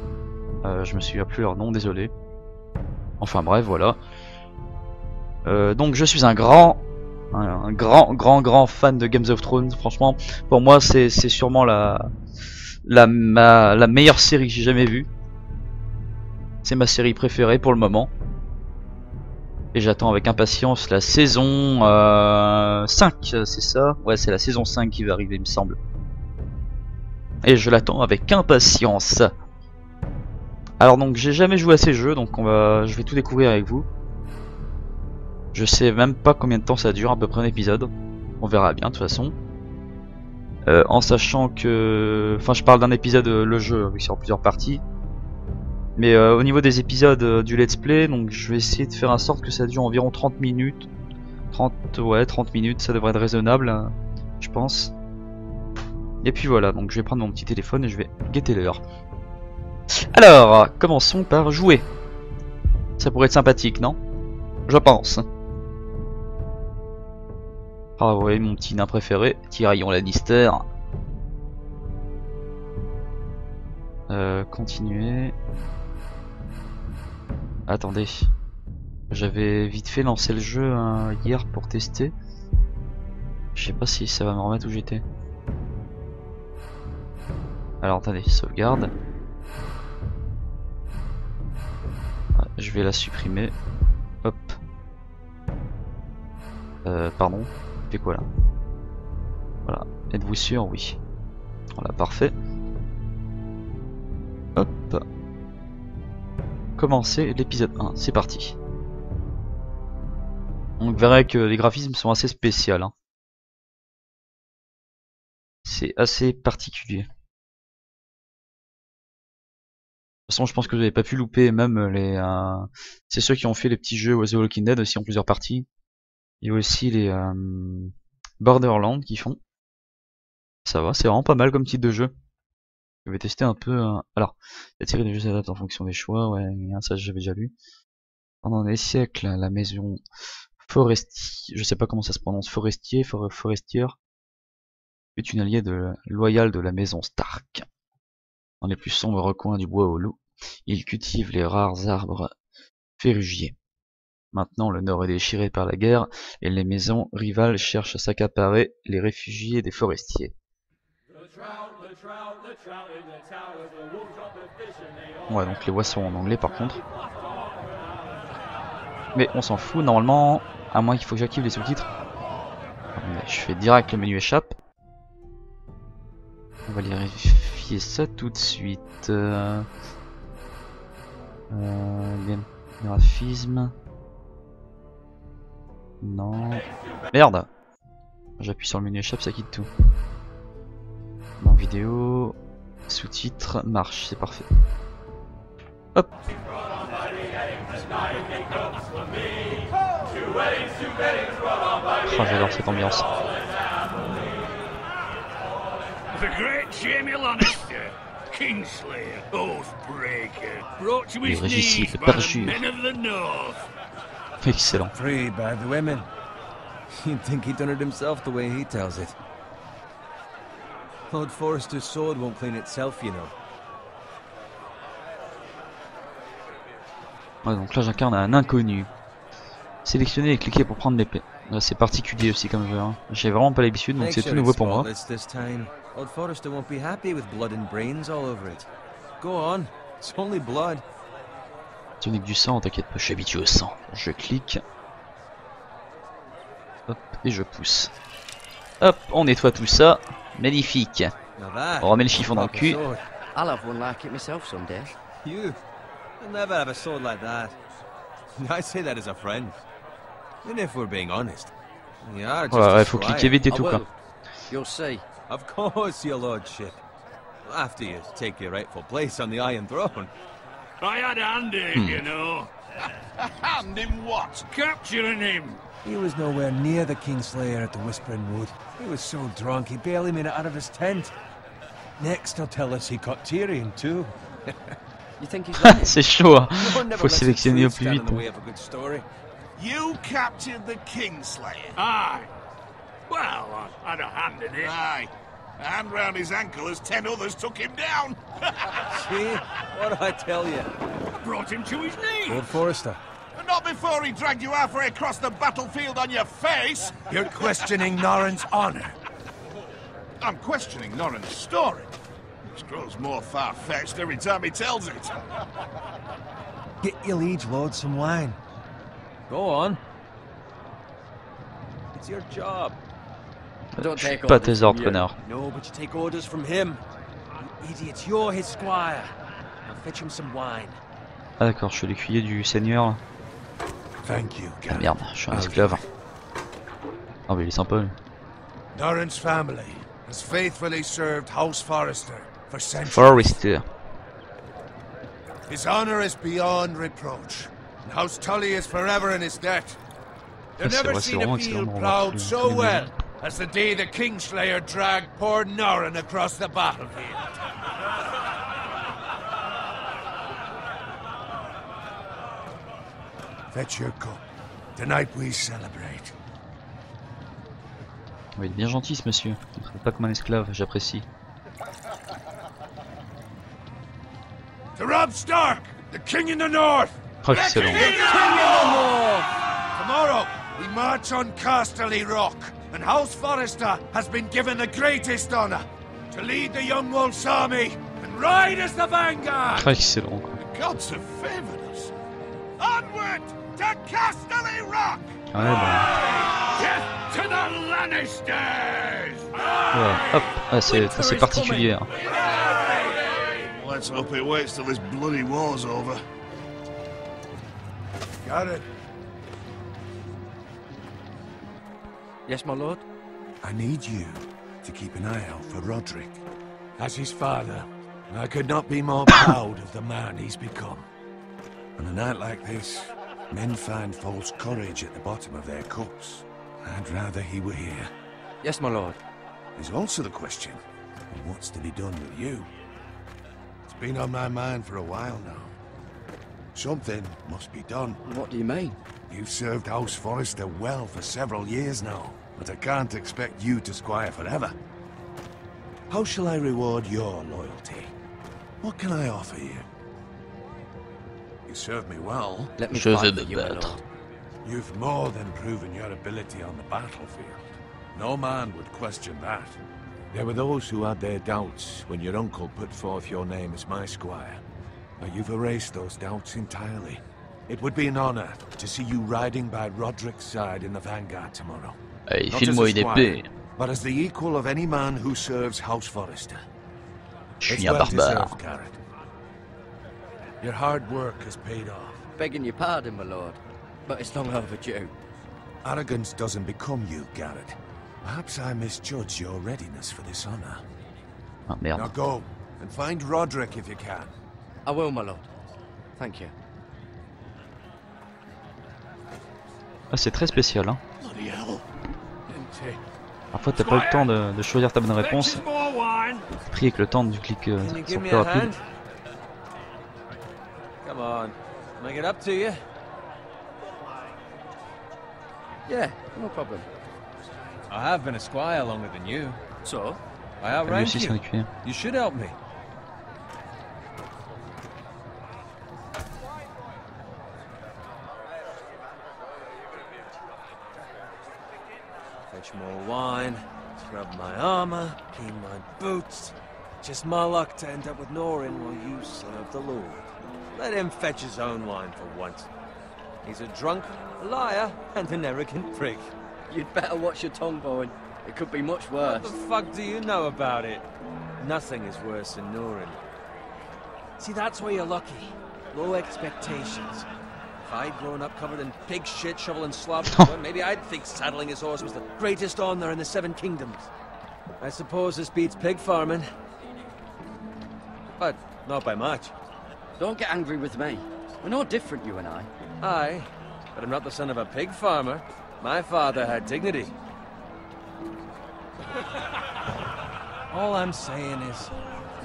Je me souviens plus leur nom, désolé. Enfin bref, voilà. Donc je suis un grand fan de Games of Thrones. Franchement, pour moi, c'est sûrement la meilleure série que j'ai jamais vue. C'est ma série préférée pour le moment. Et j'attends avec impatience la saison 5, c'est ça? Ouais, c'est la saison 5 qui va arriver, il me semble. et je l'attends avec impatience. Alors donc j'ai jamais joué à ces jeux, donc je vais tout découvrir avec vous. Je sais même pas combien de temps ça dure, à peu près un épisode. On verra bien de toute façon. En sachant que... Enfin je parle d'un épisode, le jeu, vu que c'est en plusieurs parties. Mais au niveau des épisodes du let's play, donc je vais essayer de faire en sorte que ça dure environ 30 minutes. 30 minutes, ça devrait être raisonnable, je pense. Et puis voilà, donc je vais prendre mon petit téléphone et je vais guetter l'heure. Alors, commençons par jouer. Ça pourrait être sympathique, non? Je pense. Ah ouais, mon petit nain préféré, Tyrion Lannister. Continuer. Attendez. J'avais vite fait lancé le jeu hier pour tester. Je sais pas si ça va me remettre où j'étais. Alors attendez, sauvegarde. Je vais la supprimer. Hop. Pardon. Fait quoi là? Voilà. Êtes-vous sûr? Oui. Voilà, parfait. Hop. Commencer l'épisode 1. C'est parti. On verra que les graphismes sont assez spéciaux. Hein. C'est assez particulier. De toute façon, je pense que vous n'avez pas pu louper même les... C'est ceux qui ont fait les petits jeux The Walking Dead aussi en plusieurs parties. Il y a aussi les Borderlands qui font. Ça va, c'est vraiment pas mal comme type de jeu. Je vais tester un peu... Alors, la série de jeux s'adapte en fonction des choix. Ouais, ça j'avais déjà lu. Pendant des siècles, la maison Forestier... Je sais pas comment ça se prononce. Forestier, Forestière est une alliée loyale de la maison Stark. Dans les plus sombres recoins du bois au loup, il cultive les rares arbres ferrugiers. Maintenant, le nord est déchiré par la guerre et les maisons rivales cherchent à s'accaparer les réfugiés des forestiers. Ouais, donc les voix sont en anglais par contre. Mais on s'en fout, normalement, à moins qu'il faut que j'active les sous-titres. Je fais direct le menu échappe. On va vérifier ça tout de suite. Graphisme. Non. Merde. J'appuie sur le menu échappe, ça quitte tout. Dans vidéo, sous-titres, marche, c'est parfait. Hop. Oh, j'adore cette ambiance. The great Jaime Lannister, Kingslayer, Oathbreaker, brought to his knees by the men of the North. Excellent. Freed by the women. You'd think he'd done it himself the way he tells it. Lord Forrester's sword won't clean itself, you know. Ouais, donc là j'incarne un inconnu. Sélectionner et cliquer pour prendre l'épée. C'est particulier aussi comme jeu. Hein. J'ai vraiment pas l'habitude, donc c'est tout nouveau pour moi. Lord Forrester won't be happy with blood and brains all over it. Go on, it's only blood. Tonique du sang, t'inquiète pas, je suis habitué au sang. Je clique. Hop, et je pousse. Hop, on nettoie tout ça. Magnifique. On remet le chiffon dans le cul. I'll have one like it myself someday. You? You'll never have a sword like that. I say that as a friend. And if we're being honest, you are just ouais, faut cliquer vite et tout quoi. You'll see. Of course, your lordship. After you take your rightful place on the Iron Throne. I had a hand in it, you know. A hand in what? Capturing him. He was nowhere near the Kingslayer at the Whispering Wood. He was so drunk he barely made it out of his tent. Next, he'll tell us he caught Tyrion too. You think he's C'est chaud, hein. Faut sélectionner au plus vite. You captured the Kingslayer? Aye. Well, I had a hand in it. Aye. A hand round his ankle as 10 others took him down. See? What did I tell you? I brought him to his knees. Lord Forrester. Not before he dragged you halfway across the battlefield on your face. You're questioning Norrin's honor. I'm questioning Norrin's story. Which grows more far-fetched every time he tells it. Get your liege lord some wine. Go on. It's your job. Don't take pas tes orders ordres, from you. connard. No, but you take orders from him. Idiot, you're his squire. Now fetch him some wine. Ah d'accord, je suis l'écuyer du seigneur. Thank you, Ah merde, je suis un esclave. Ah mais il est sympa lui. Doran's family has faithfully served House Forrester for centuries. Forrester. His honor is beyond reproach, and House Tully is forever in his debt. They've C'est never vrai, c'est seen vraiment a excellent field de revoir plowed tous so les well maisons. as the day the Kingslayer dragged poor Norrin across the battlefield. Fetch your cup. Tonight we celebrate. Il est bien gentil ce monsieur. Il ne traite pas comme un esclave, j'apprécie. To Robb Stark, the King in the North! Oh, excellent. Tomorrow, we march on Casterly Rock, and House Forrester has been given the greatest honor to lead the Young Wolf's army and ride as the vanguard! Oh, excellent. The gods have favored us. Onward to Casterly Rock! Ouais, bah. Death to the Lannisters! Ouais, hop, ah, c'est assez particulier. Hein. Let's hope it waits till this bloody war's over. Got it. Yes, my lord? I need you to keep an eye out for Roderick. As his father, I could not be more proud of the man he's become. On a night like this, men find false courage at the bottom of their cups. I'd rather he were here. Yes, my lord. There's also the question of what's to be done with you. It's been on my mind for a while now. Something must be done. What do you mean? You've served House Forrester well for several years now, but I can't expect you to squire forever. How shall I reward your loyalty? What can I offer you? You served me well. Let me Je fight vais for me you, my battre. lord. You've more than proven your ability on the battlefield. No man would question that. There were those who had their doubts when your uncle put forth your name as my squire. But you've erased those doubts entirely. It would be an honor to see you riding by Roderick's side in the vanguard tomorrow. Allez, Not as file-moi a une squire, épée. but as the equal of any man who serves House Forrester. Je It's suis un well barbare. deserved, Garrett. Your hard work has paid off. Begging your pardon, my lord, but it's long overdue. Arrogance doesn't become you, Garrett. Perhaps I misjudge your readiness for this honor. Ah merde. Now go, and find Roderick if you can. I will, my lord. Thank you. Ah, c'est très spécial. Hein. Bloody hell. Parfois t'as pas le temps de choisir ta bonne réponse. T'es pris avec le temps du clic Can you sur give me plus a rapide. hand? Come on, make it up to you. Yeah, no problem. I have been a squire longer than you. So? I Lui outrank aussi c'est un you. écuyer. You should help me. Fetch more wine, scrub my armor, clean my boots. Just my luck to end up with Norrin while you serve the Lord. Let him fetch his own wine for once. He's a drunk, a liar, and an arrogant prick. You'd better watch your tongue, Bowen. It could be much What worse. the fuck do you know about it? Nothing is worse than Norrin. See, that's where you're lucky. Low expectations. If I'd grown up covered in pig shit, shoveling slop, well, maybe I'd think saddling his horse was the greatest honor in the Seven Kingdoms. I suppose this beats pig farming. But not by much. Don't get angry with me. We're no different, you and I. Aye, but I'm not the son of a pig farmer. My father had dignity. All I'm saying is,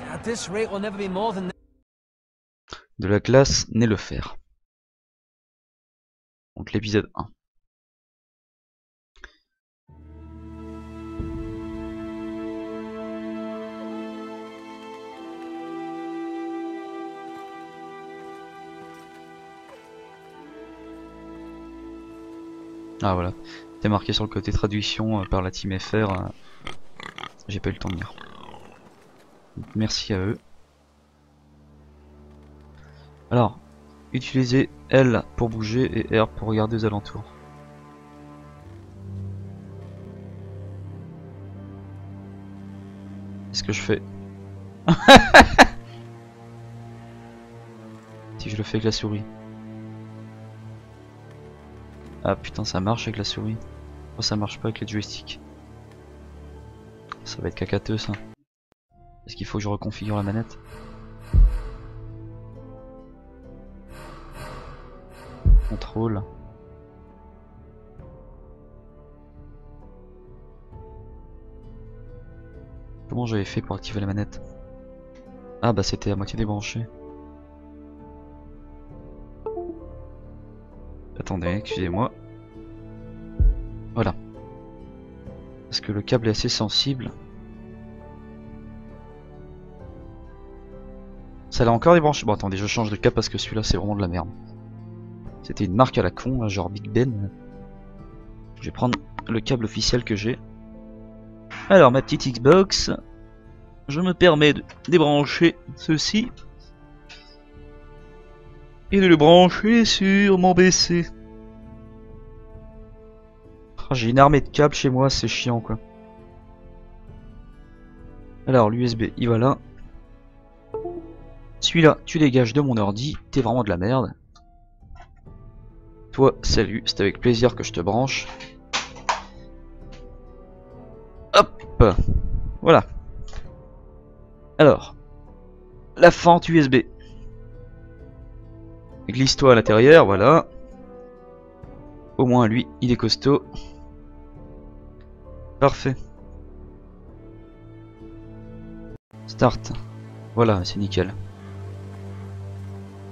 at this rate, we'll never be more than De la glace naît le fer. Donc l'épisode 1. Ah voilà, c'est marqué sur le côté traduction par la team FR. J'ai pas eu le temps de lire. Donc, merci à eux. Alors, utilisez L pour bouger et R pour regarder aux alentours. Qu'est-ce que je fais? Si je le fais avec la souris. Ah putain, ça marche avec la souris. Oh, ça marche pas avec les joysticks. Ça va être cacateux ça. Est-ce qu'il faut que je reconfigure la manette? Contrôle. Comment j'avais fait pour activer la manette? Ah bah c'était à moitié débranché. Attendez, excusez-moi. Voilà. Parce que le câble est assez sensible. Ça l'a encore débranché. Bon attendez, je change de câble parce que celui-là c'est vraiment de la merde. C'était une marque à la con, là, genre Big Ben. Je vais prendre le câble officiel que j'ai. Alors ma petite Xbox, je me permets de débrancher ceci et de le brancher sur mon PC. Oh, j'ai une armée de câbles chez moi, c'est chiant quoi. Alors l'USB il va là. Celui-là tu dégages de mon ordi, t'es vraiment de la merde. Toi salut, c'est avec plaisir que je te branche. Hop, voilà. Alors, la fente USB. Glisse-toi à l'intérieur, voilà. Au moins lui, il est costaud. Parfait. Start. Voilà, c'est nickel.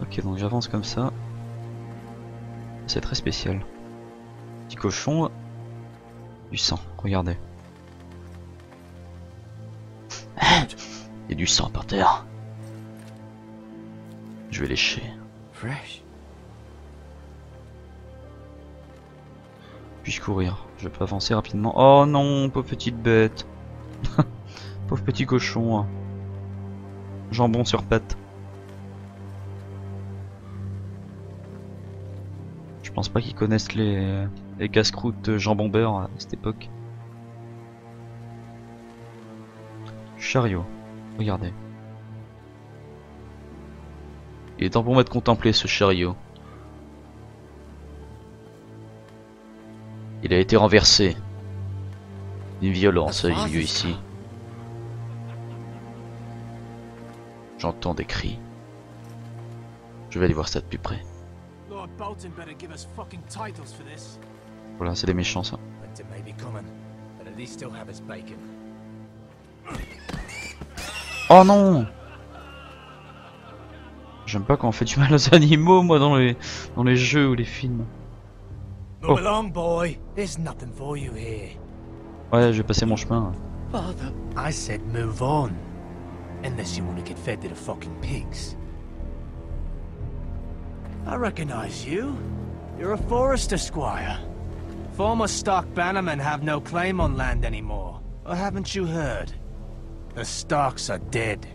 Ok, donc j'avance comme ça. C'est très spécial. Petit cochon. Du sang, regardez. Il y a du sang par terre. Je vais lécher. Fresh. Puis-je courir? Je peux avancer rapidement. Oh non, pauvre petite bête. Pauvre petit cochon. Jambon sur pattes. Je pense pas qu'ils connaissent les casse-croûtes jambon beurre à cette époque. Chariot, regardez. Il est temps pour moi de contempler ce chariot. Il a été renversé. Une violence a eu lieu ici. J'entends des cris. Je vais aller voir ça de plus près. Voilà, c'est des méchants ça. Oh non! J'aime pas quand on fait du mal aux animaux, moi, dans les jeux ou les films. Oh. Ouais, je vais passer mon chemin. Father, I said move on. Unless you want to get fed to the fucking pigs. I recognize you. You're a Forrester squire. Former Stark bannermen have no claim on land anymore. Or haven't you heard? The Starks are dead.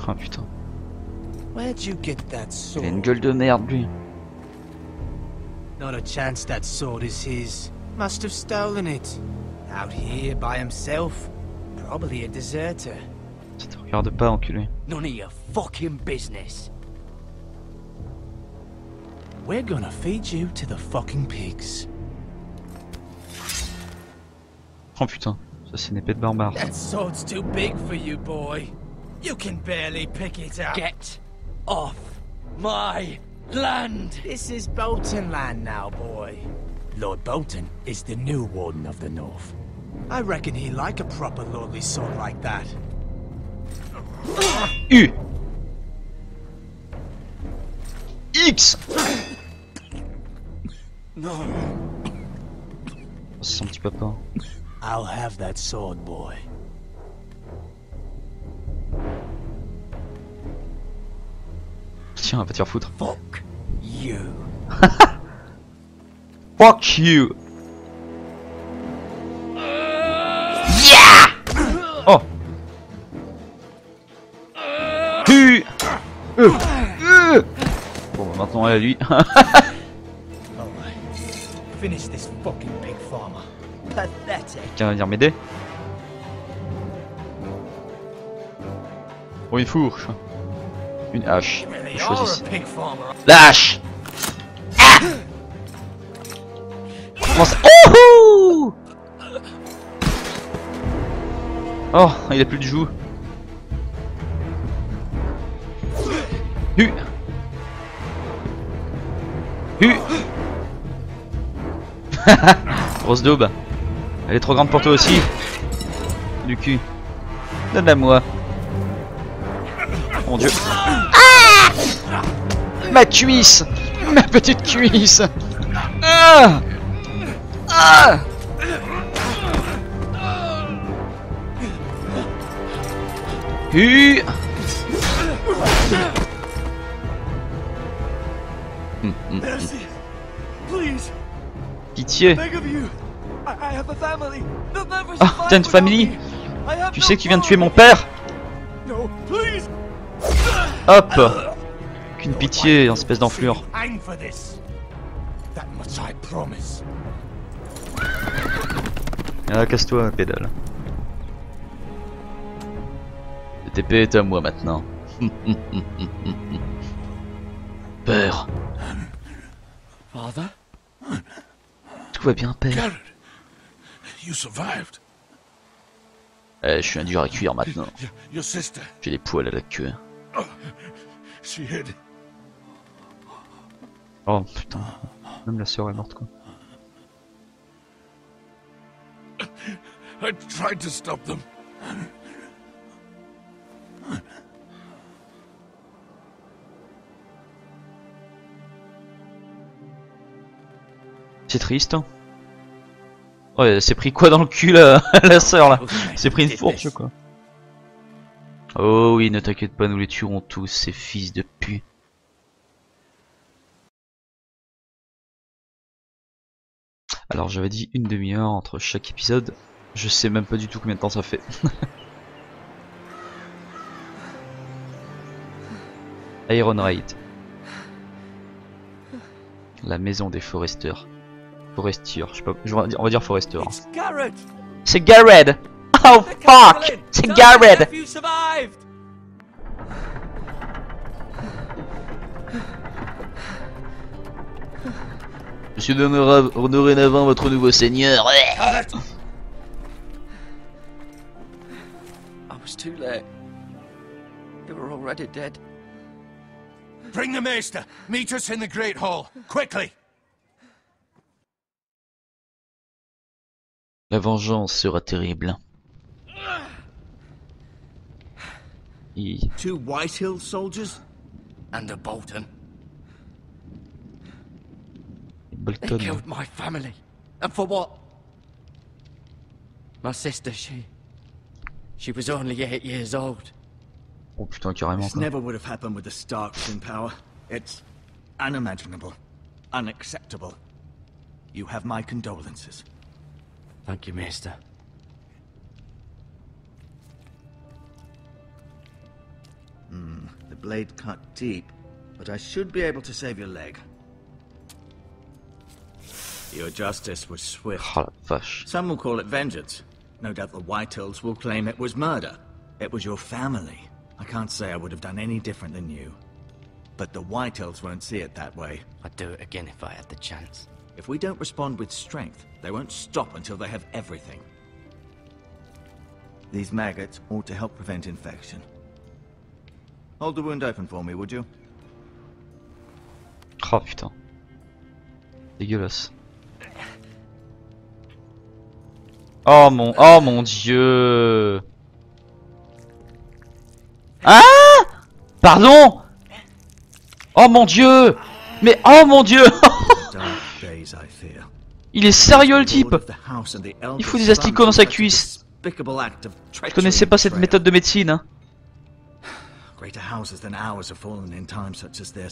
Oh putain. Where'd you get that sword? Il a une gueule de merde lui. Not a chance that sword is his. Must have stolen it. Out here by himself. Probably a deserter. Ça te regarde pas, enculé. None of your fucking business. We're gonna feed you to the fucking pigs. Oh putain, ça c'est une épée de barbare. That sword's too big for you, boy. You can barely pick it up. Get off my land. This is Bolton land now, boy. Lord Bolton is the new Warden of the North. I reckon he like a proper lordly sword like that. U X. No. C'est son petit papa. I'll have that sword, boy. Tiens, va te faire foutre. Fuck you. Fuck you. Yeah. Oh. Bon, bah maintenant elle à lui. Finish this fucking pig farmer. Pathetic. Quelqu'un va venir m'aider? Oh, une fourche. Une hache. Really Je are a choisis. pig farmer. La hache. Ah comment ça... Oh, oh, il a plus de joues. Hu. Hu. Grosse daube. Elle est trop grande pour toi aussi. Du cul. Donne-la moi. Mon dieu. Ah, ma cuisse. Ma petite cuisse. Ah, ah. Hu. Mercy. Please. Pitié. Beg of you. I have a family. They'll never Ah, survive t'as une without famille? me. I have Tu no sais que tu viens de tuer father. mon père? No, please. Hop. Qu'une pitié, espèce d'enflure. Hang for this. That much I promise. Ah, casse-toi, pédale. Le TP est à moi maintenant. Père. Father? Tout va bien, père. Garrett, you survived. Je suis un dur à cuire maintenant. Your sister, J'ai des poils à la queue. she hid. Oh putain. Même la sœur est morte quoi. I tried to stop them. C'est triste. Hein. Oh, elle s'est pris quoi dans le cul là, la sœur là? C'est pris une fourche quoi. Oh oui, ne t'inquiète pas, nous les tuerons tous, ces fils de pute. Alors j'avais dit une demi-heure entre chaque épisode. Je sais même pas du tout combien de temps ça fait. Iron Raid. La maison des foresteurs. Forestiers, je sais pas, on va dire foresteurs. It's Garrett. C'est Garrett! Oh fuck! C'est Garrett! You survived. Je suis dorénavant votre nouveau seigneur. I was too late. They were already dead. Bring the Maester. Meet us in the Great Hall. Quickly. La vengeance sera terrible. Two Whitehill soldiers? And a Bolton. They Bolton. killed my family. And for what? My sister, she was only 8 years old. Oh putain, carrément This quoi. never would have happened with the Starks in power. It's unimaginable. Unacceptable. You have my condolences. Thank you, Maester. The blade cut deep, but I should be able to save your leg. Your justice was swift. Oh la vache. Some will call it vengeance. No doubt the Whitehills will claim it was murder. It was your family. I can't say I would have done any different than you. But the Whitehills won't see it that way. I'd do it again if I had the chance. If we don't respond with strength, they won't stop until they have everything. These maggots ought to help prevent infection. Hold the wound open for me, would you? Oh putain. Dégueulasse. Oh mon dieu. Ah! Pardon! Oh mon dieu! Mais oh mon dieu! Il est sérieux le type! Il fout des asticots dans sa cuisse. Je connaissais pas cette méthode de médecine. Hein.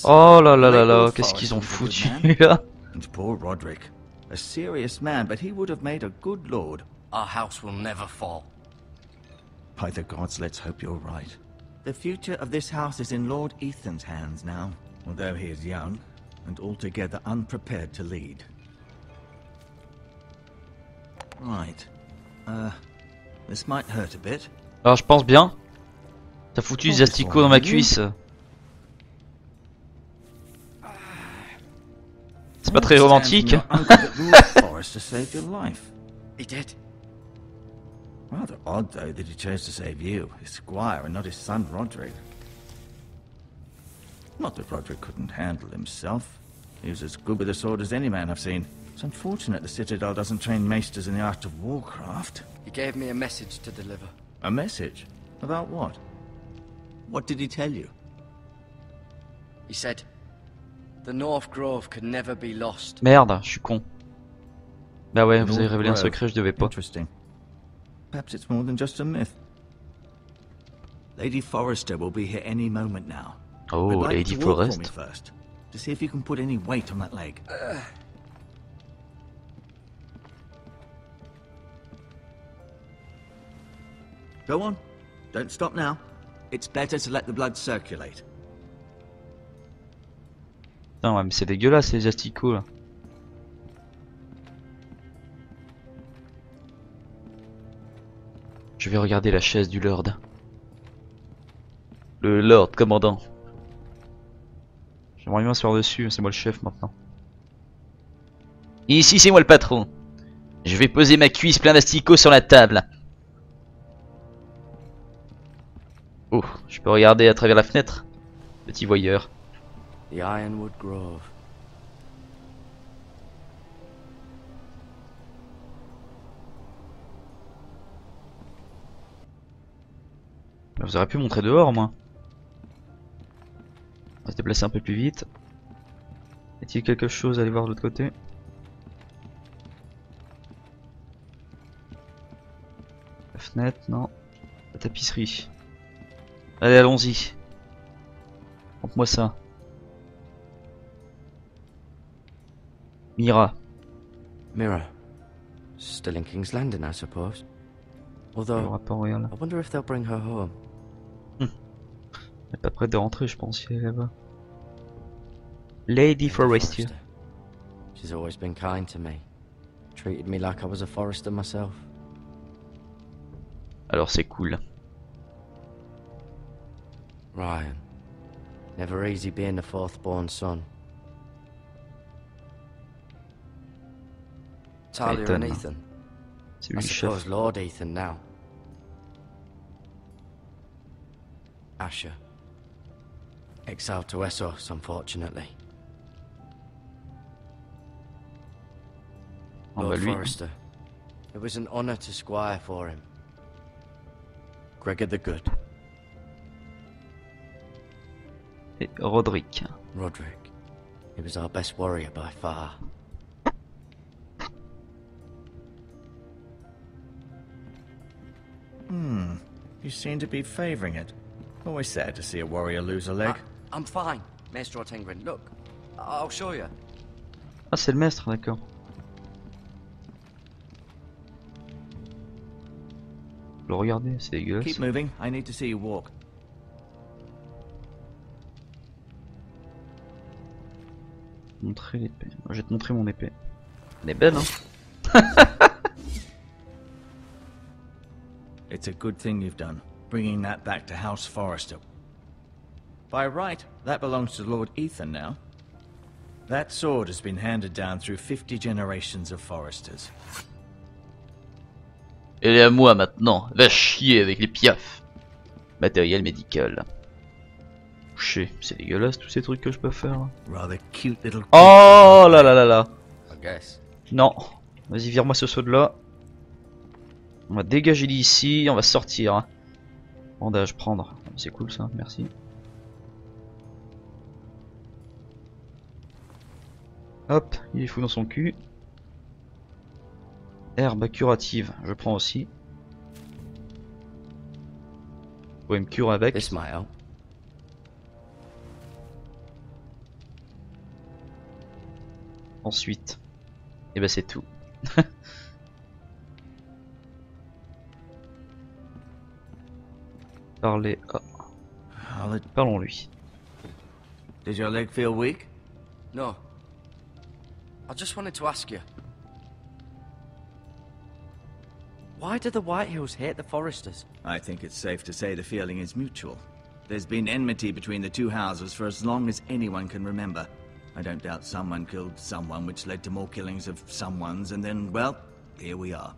Oh là là là là, qu'est-ce qu'ils ont foutu là? And poor Roderick, a serious man, but he would have made a good lord. Our house will never fall. By the gods, let's hope you're right. The future of this house is in Lord Ethan's hands now, although he is young and altogether unprepared to lead. Right. This might hurt a bit. Alors je pense bien. T'as foutu des asticots dans ma cuisse. C'est pas très romantique. Forrester saved your life. He did. Rather odd, though, that he chose to save you, his squire, and not his son Roderick. Not that Roderick couldn't handle himself. He was as good with a sword as any man I've seen. It's unfortunate the Citadel doesn't train maesters in the art of warcraft. He gave me a message to deliver. A message? About what? What did he tell you? He said, the North Grove could never be lost. Merde, je suis con. Bah ouais, vous avez révélé un secret, je devais pas. Interesting. Perhaps it's more than just a myth. Lady Forrester will be here any moment now. Oh, I'd like Lady you to walk for Forrest. me first, to see if you can put any weight on that leg. Go on. Don't stop now. It's better to let the blood circulate. Putain, ouais, mais c'est dégueulasse les asticots là. Je vais regarder la chaise du Lord. Le Lord commandant. J'aimerais bien m'asseoir dessus, c'est moi le chef maintenant. Ici c'est moi le patron. Je vais poser ma cuisse plein d'asticots sur la table. Oh, je peux regarder à travers la fenêtre. Petit voyeur. The Ironwood Grove. Vous auriez pu montrer dehors, moi. On va se déplacer un peu plus vite. Est-il quelque chose à aller voir de l'autre côté? La fenêtre, non. La tapisserie. Allez, allons-y. Montre-moi ça. Mira. Mira. Still in King's Landing, I suppose. Although, Le rapport, regarde. I wonder if they'll bring her home. Elle est pas prête de rentrer, je pense, si elle est là-bas. Lady Forrester. She's always been kind to me. Treated me like I was a Forrester myself. Alors c'est cool. Ryan. Never easy being the fourth-born son. Talia and Ethan. Ethan. C'est I lui le suppose chef. Lord Ethan now. Asher. Exiled to Essos, unfortunately. Oh, Lord bah lui. Forrester. It was an honor to squire for him. Gregor the Good. Et Roderick. Roderick. He was our best warrior by far. You seem to be favoring it. Always sad to see a warrior lose a leg. I'm fine, Maestro Tengrin. Look, I'll show you. Ah, c'est le maître, d'accord. Le regarder, c'est dégueulasse. Keep moving. I need to see you walk. Montrer l'épée. Moi, je vais te montrer mon épée. Elle est belle, hein. It's a good thing you've done, bringing that back to House Forrester. By right, that belongs to Lord Ethan now. That sword has been handed down through 50 generations of Forresters. Elle est à moi maintenant. Va chier avec les piafs. Matériel médical. Chier, c'est dégueulasse tous ces trucs que je peux faire. Là. Rather cute little. Oh là là là là. I guess. Non. Vas-y, vire-moi ce saut de là. On va dégager d'ici, on va sortir. Hein. Bandage, prendre. C'est cool ça, merci. Hop, il est fou dans son cul. Herbe curative, je prends aussi. Vous pouvez me curer avec. This might help. Ensuite, et ben c'est tout. Parlez. Ah. Parlons-lui. Does your leg feel weak? No. I just wanted to ask you. Why do the Whitehills hate the Forresters? I think it's safe to say the feeling is mutual. There's been enmity between the two houses for as long as anyone can remember. I don't doubt someone killed someone, which led to more killings of someones, and then, well, here we are.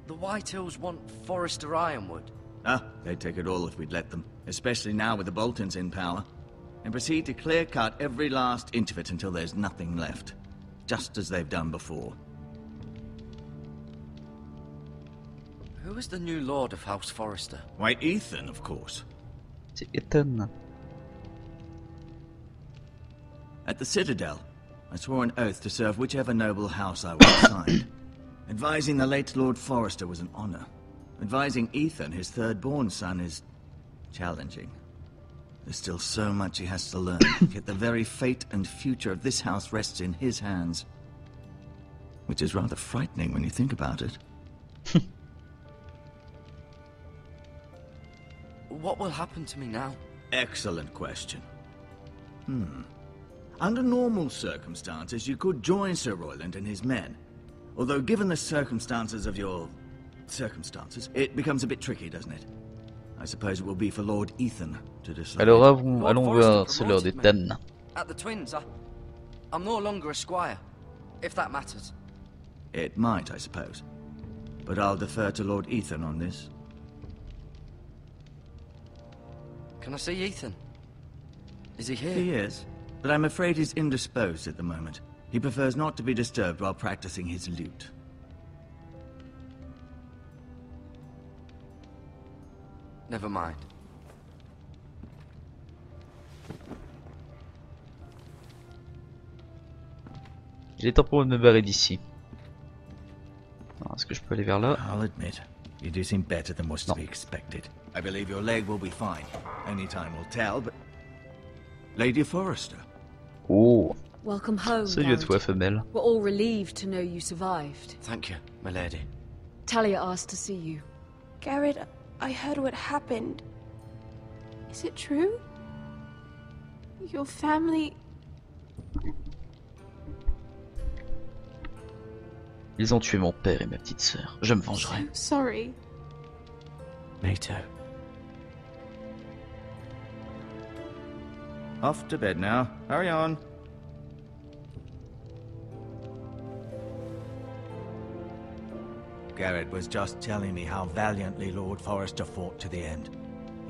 The Whitehills want Forrester Ironwood. Ah, they'd take it all if we'd let them, especially now with the Boltons in power, and proceed to clear-cut every last inch of it until there's nothing left, just as they've done before. Who is the new Lord of House Forrester? Why, Ethan, of course. C'est Ethan. At the Citadel, I swore an oath to serve whichever noble house I was assigned. Advising the late Lord Forrester was an honor. Advising Ethan, his third-born son, is challenging. There's still so much he has to learn, yet the very fate and future of this house rests in his hands. Which is rather frightening when you think about it. What will happen to me now? Excellent question. Under normal circumstances, you could join Sir Royland and his men. Although given the circumstances of your... circumstances, it becomes a bit tricky, doesn't it? I suppose it will be for Lord Ethan to decide. Alors allons voir ce Lord Ethan. At the Twins, I'm no longer a squire, if that matters. It might, I suppose. But I'll defer to Lord Ethan on this. Can I see Ethan? Is he here? He is, but I'm afraid he's indisposed at the moment. He prefers not to be disturbed while practicing his lute. Never mind. Il est temps pour me barrer d'ici. Est-ce que je peux aller vers là? I'll admit, you do seem better than was to be expected. I believe your leg will be fine. Only time will tell, but... Lady Forrester. Oh. Welcome home, Salut à toi, Garrett. femelle. We're all relieved to know you survived. Thank you, my lady. Talia asked to see you. Garrett, I heard what happened. Is it true? Your family... Ils ont tué mon père et ma petite sœur. Je me vengerai. Sorry. Me too. Off to bed now. Hurry on. Garrett was just telling me how valiantly Lord Forrester fought to the end,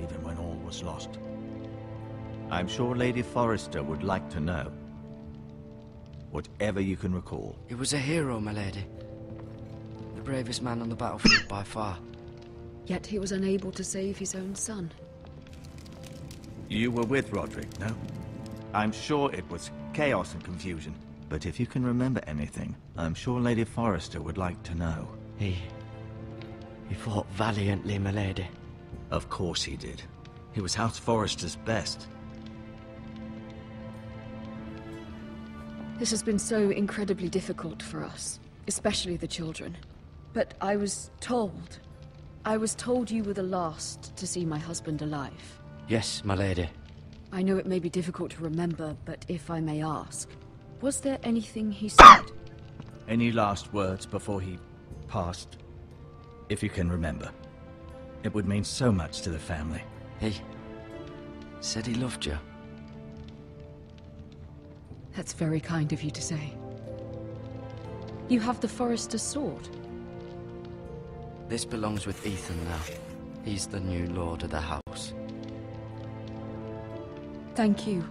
even when all was lost. I'm sure Lady Forrester would like to know. Whatever you can recall. He was a hero, my lady. The bravest man on the battlefield by far. Yet he was unable to save his own son. You were with Roderick, no? I'm sure it was chaos and confusion. But if you can remember anything, I'm sure Lady Forrester would like to know. He fought valiantly, my lady. Of course he did. He was House Forrester's best. This has been so incredibly difficult for us, especially the children. But I was told you were the last to see my husband alive. Yes, my lady. I know it may be difficult to remember, but if I may ask, was there anything he said? Any last words before he passed? If you can remember. It would mean so much to the family. He said he loved you. That's very kind of you to say. You have the Forrester's sword. This belongs with Ethan now. He's the new lord of the house. Thank you,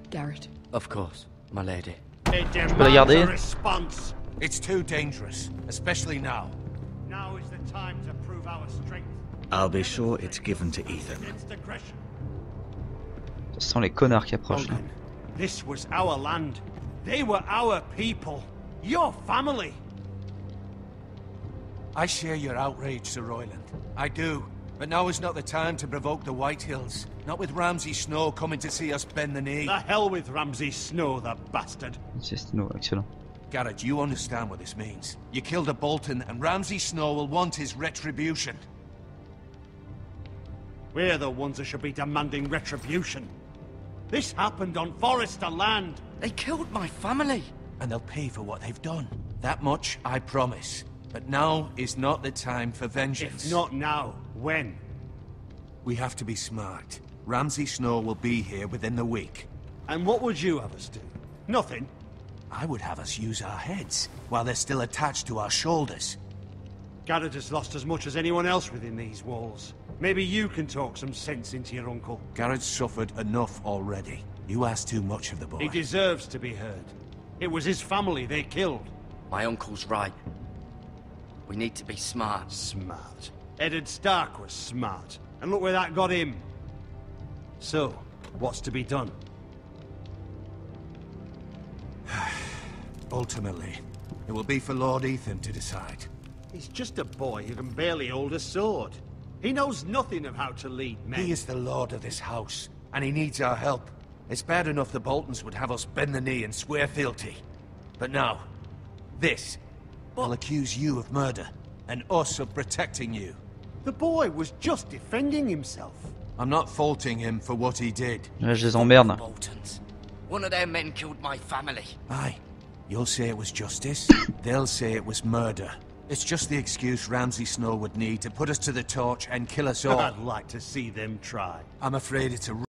Garrett. Of course, my lady. It peux la garder? demands a response. It's too dangerous, especially now. Now is the time to prove our strength. I'll be sure it's given to Ethan. Against aggression. Ce sont les connards qui approchent là. Logan, this was our land. They were our people. Your family. I share your outrage, Sir Royland. I do. But now is not the time to provoke the Whitehills. Not with Ramsay Snow coming to see us bend the knee. The hell with Ramsay Snow, the bastard. No, excellent. Garrett, you understand what this means. You killed a Bolton, and Ramsay Snow will want his retribution. We're the ones that should be demanding retribution. This happened on Forrester land. They killed my family. and they'll pay for what they've done. That much I promise. But now is not the time for vengeance. If not now, when? We have to be smart. Ramsay Snow will be here within the week. And what would you have us do? Nothing? I would have us use our heads, while they're still attached to our shoulders. Garrett has lost as much as anyone else within these walls. Maybe you can talk some sense into your uncle. Garrett's suffered enough already. You ask too much of the boy. He deserves to be heard. It was his family they killed. My uncle's right. We need to be smart. Smart. Eddard Stark was smart. And look where that got him. So, what's to be done? Ultimately, it will be for Lord Ethan to decide. He's just a boy who can barely hold a sword. He knows nothing of how to lead men. He is the lord of this house, and he needs our help. It's bad enough the Boltons would have us bend the knee and swear fealty. But now, this will accuse you of murder, and us of protecting you. The boy was just defending himself. I'm not faulting him for what he did. Je les emmerde. Boltons. One of their men killed my family. Aye. You'll say it was justice. They'll say it was murder. It's just the excuse Ramsay Snow would need to put us to the torch and kill us all. I'd like to see them try. I'm afraid it's a